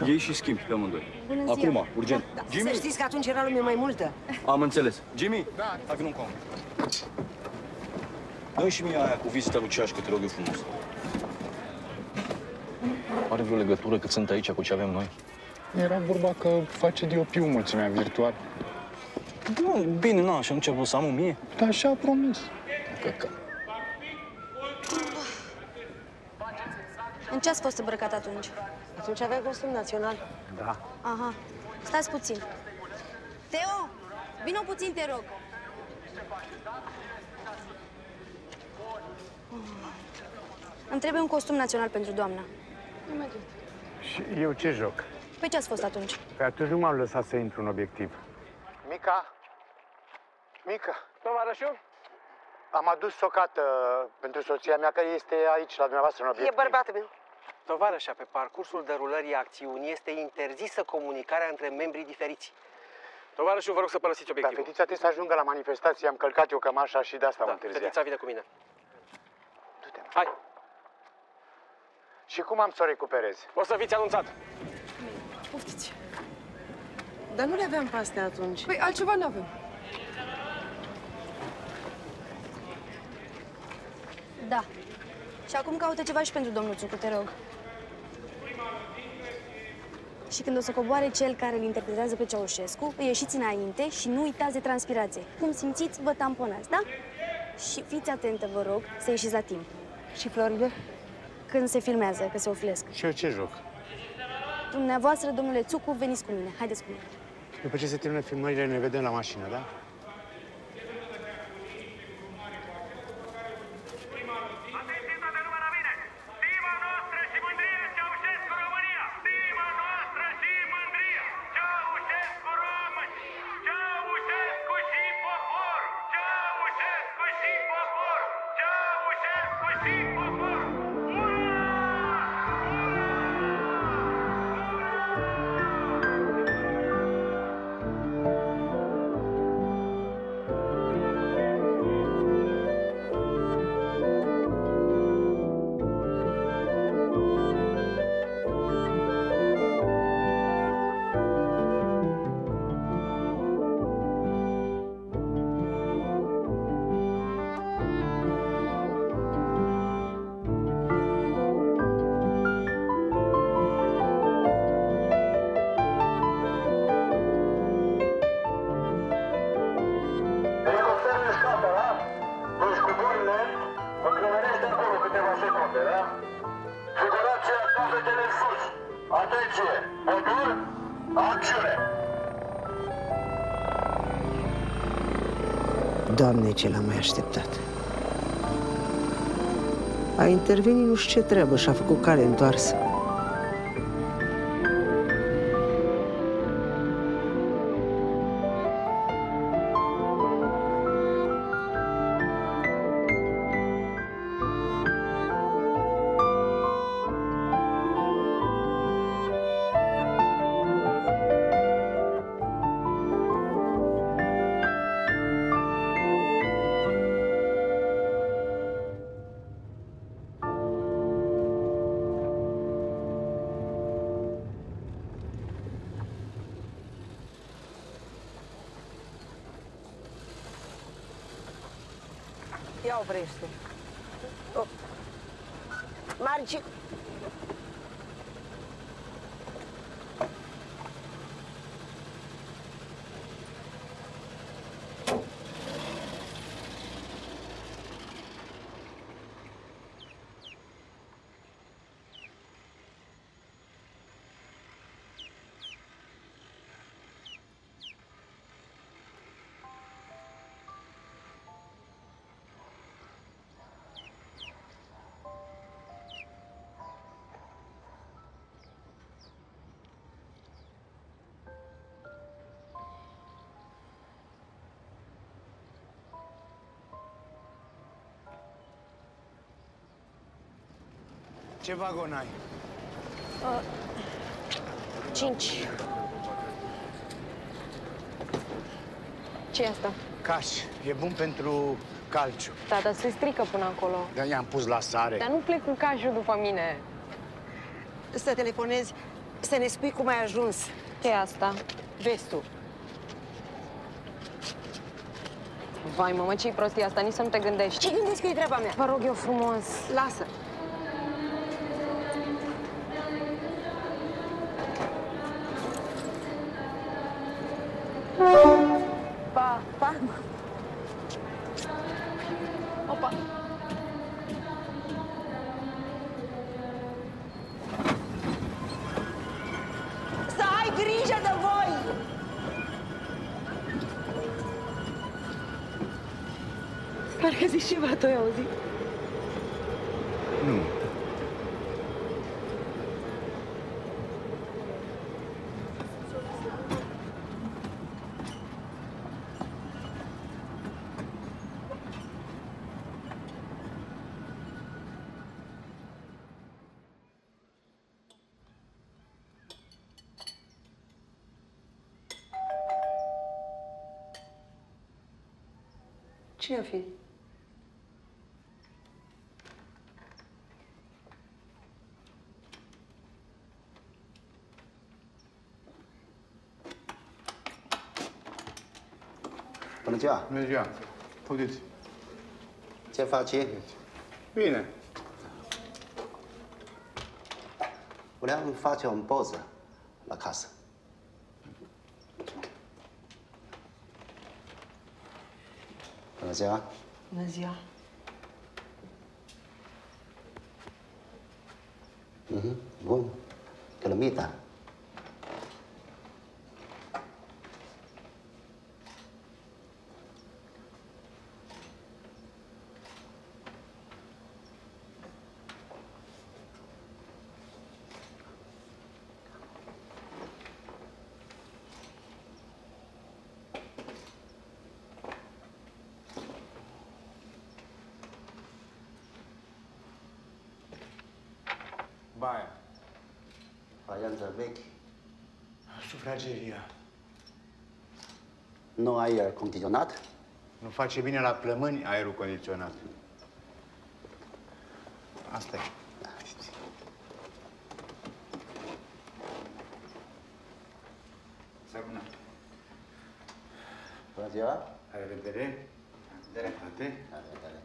Iei și schimbi pe amândoi. Bună ziua. Acum, urgent. Da, Jimmy! Să știți că atunci era lumea mai multă. Am înțeles. Jimmy, hai vină încoa. Dă și mie aia cu vizita lui Ceașcă, te rog eu frumos. Are vreo legătură cât sunt aici cu ce avem noi? Era vorba că face DOP-ul mulțimea virtual. Da, bine, na, și atunci vă să am 1000? Da, așa a promis. În ce ați fost îmbrăcat atunci? Atunci avea costum național. Da. Aha. Stați puțin. Teo, vină puțin, te rog. Îmi trebuie un costum național pentru doamna. Și eu ce joc? Păi ce ați fost atunci? Pe atunci nu m-am lăsat să intru în obiectiv. Mica? Mica? Tovarășul? Am adus socată pentru soția mea, care este aici, la dumneavoastră, în obiectiv. E bărbatul meu. Tovarășa, pe parcursul derulării acțiunii este interzisă comunicarea între membrii diferiți. Tovarășul, vă rog să părăsiți obiectivul. Dar fetița trebuie să ajungă la manifestație, am călcat eu cămașa și de asta am întârziat. Fetița vine cu mine. Du-te. Hai. Și cum am să o recuperez? O să fiți anunțat. Poftiți. Dar nu le aveam pe astea atunci. Păi altceva nu avem. Da. Și acum caută ceva și pentru domnul Țucu, te rog. Și când o să coboare cel care îl interpretează pe Ceaușescu, îi ieșiți înainte și nu uitați de transpirație. Cum simțiți, vă tamponați, da? Și fiți atentă, vă rog, să ieșiți la timp. Și florile? Când se filmează, că se oflesc. Și eu ce joc? Dumneavoastră, domnule Țucu, veniți cu mine. Haideți cu mine. După ce se termină filmările, ne vedem la mașină, da? Doamne, ce l-am mai așteptat. A intervenit nu știu ce treabă și a făcut cale întoarsă. Ia oprește. Oh. Marci. Ce vagon ai? 5. Ce e asta? Caș. E bun pentru calciu. Da, dar se strică până acolo. Dar i-am pus la sare. Dar nu plec cu cașul după mine. Să telefonezi, să ne spui cum ai ajuns. Ce e asta? Vestul. Vai, mă, ce-i prostia asta? Nici să nu te gândești. Ce gândești că e treaba mea? Vă rog eu frumos. Lasă. Pa. Pa. Opa. Să ai grijă de voi! Parcă zici ceva, tu ai auzit? Nu. Cine o fi? Bună ziua! Bună ziua! Puteți. Ce faci? Bine. Vreau face o poză la casă. Bună ziua! Bună ziua! Bun. Călămita. Baia. Faianță vechi. Sufrageria. Nu ai aer condiționat? Nu face bine la plămâni aerul condiționat. Asta e. Să bună. Bună ziua! La revedere! La revedere! Ate? La revedere!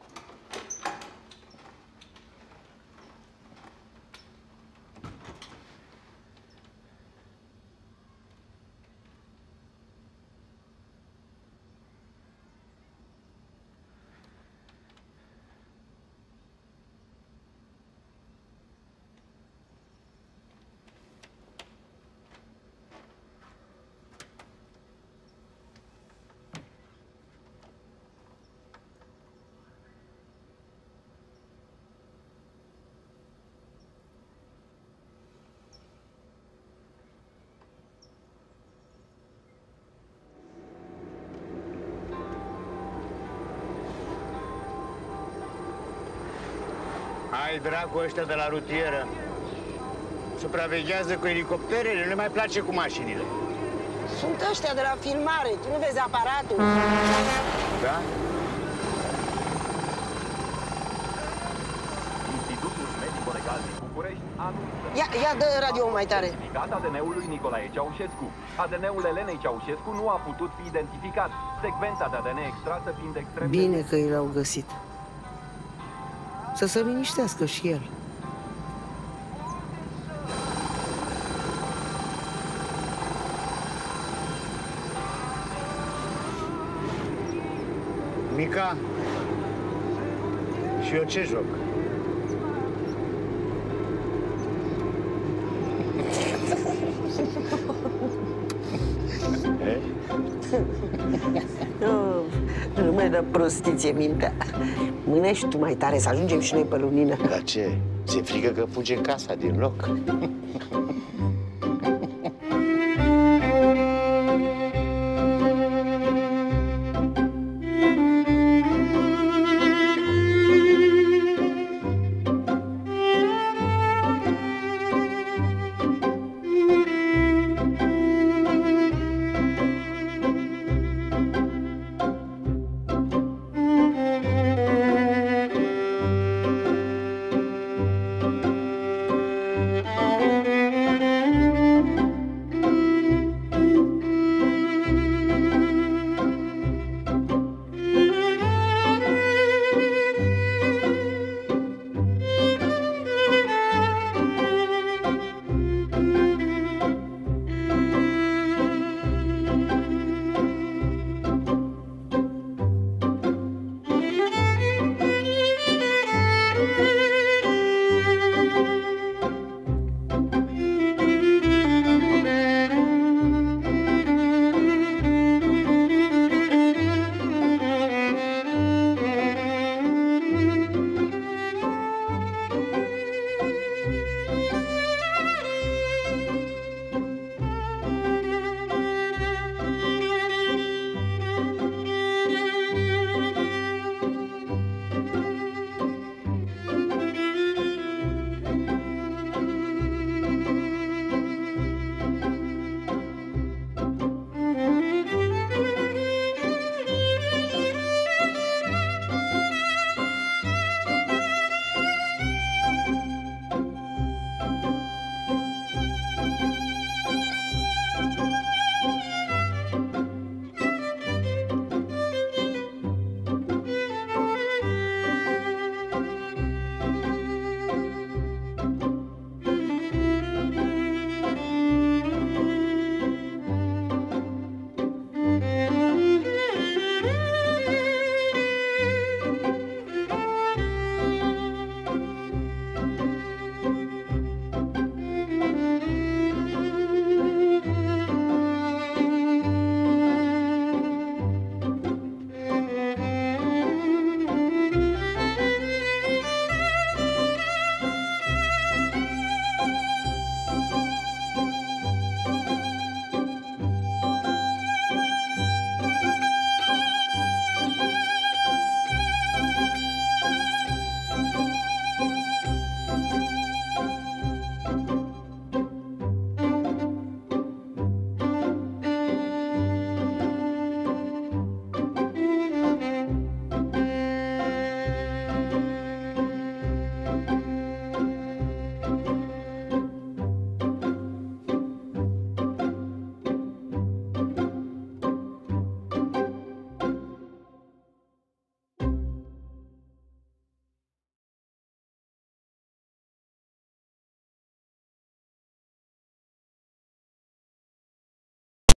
Hai, dracu, ăștia de la rutieră. Supraveghează cu elicopterele, nu le mai place cu mașinile. Sunt ăștia de la filmare, tu nu vezi aparatul? Da? Institutul Medico-Legal din București anunță... Ia dă radio mai tare. Identificat ADN-ului Nicolae Ceaușescu. ADN-ul Elenei Ceaușescu nu a putut fi identificat. Secvența de ADN extrasă fiind extrem... Bine că i l-au găsit. Să se liniștească și el. Mica, și eu ce joc? Nu mai dă prostiție mintea. Mâine și tu mai tare, să ajungem și noi pe lunină. Dar ce? Ți-e frică că fuge casa din loc?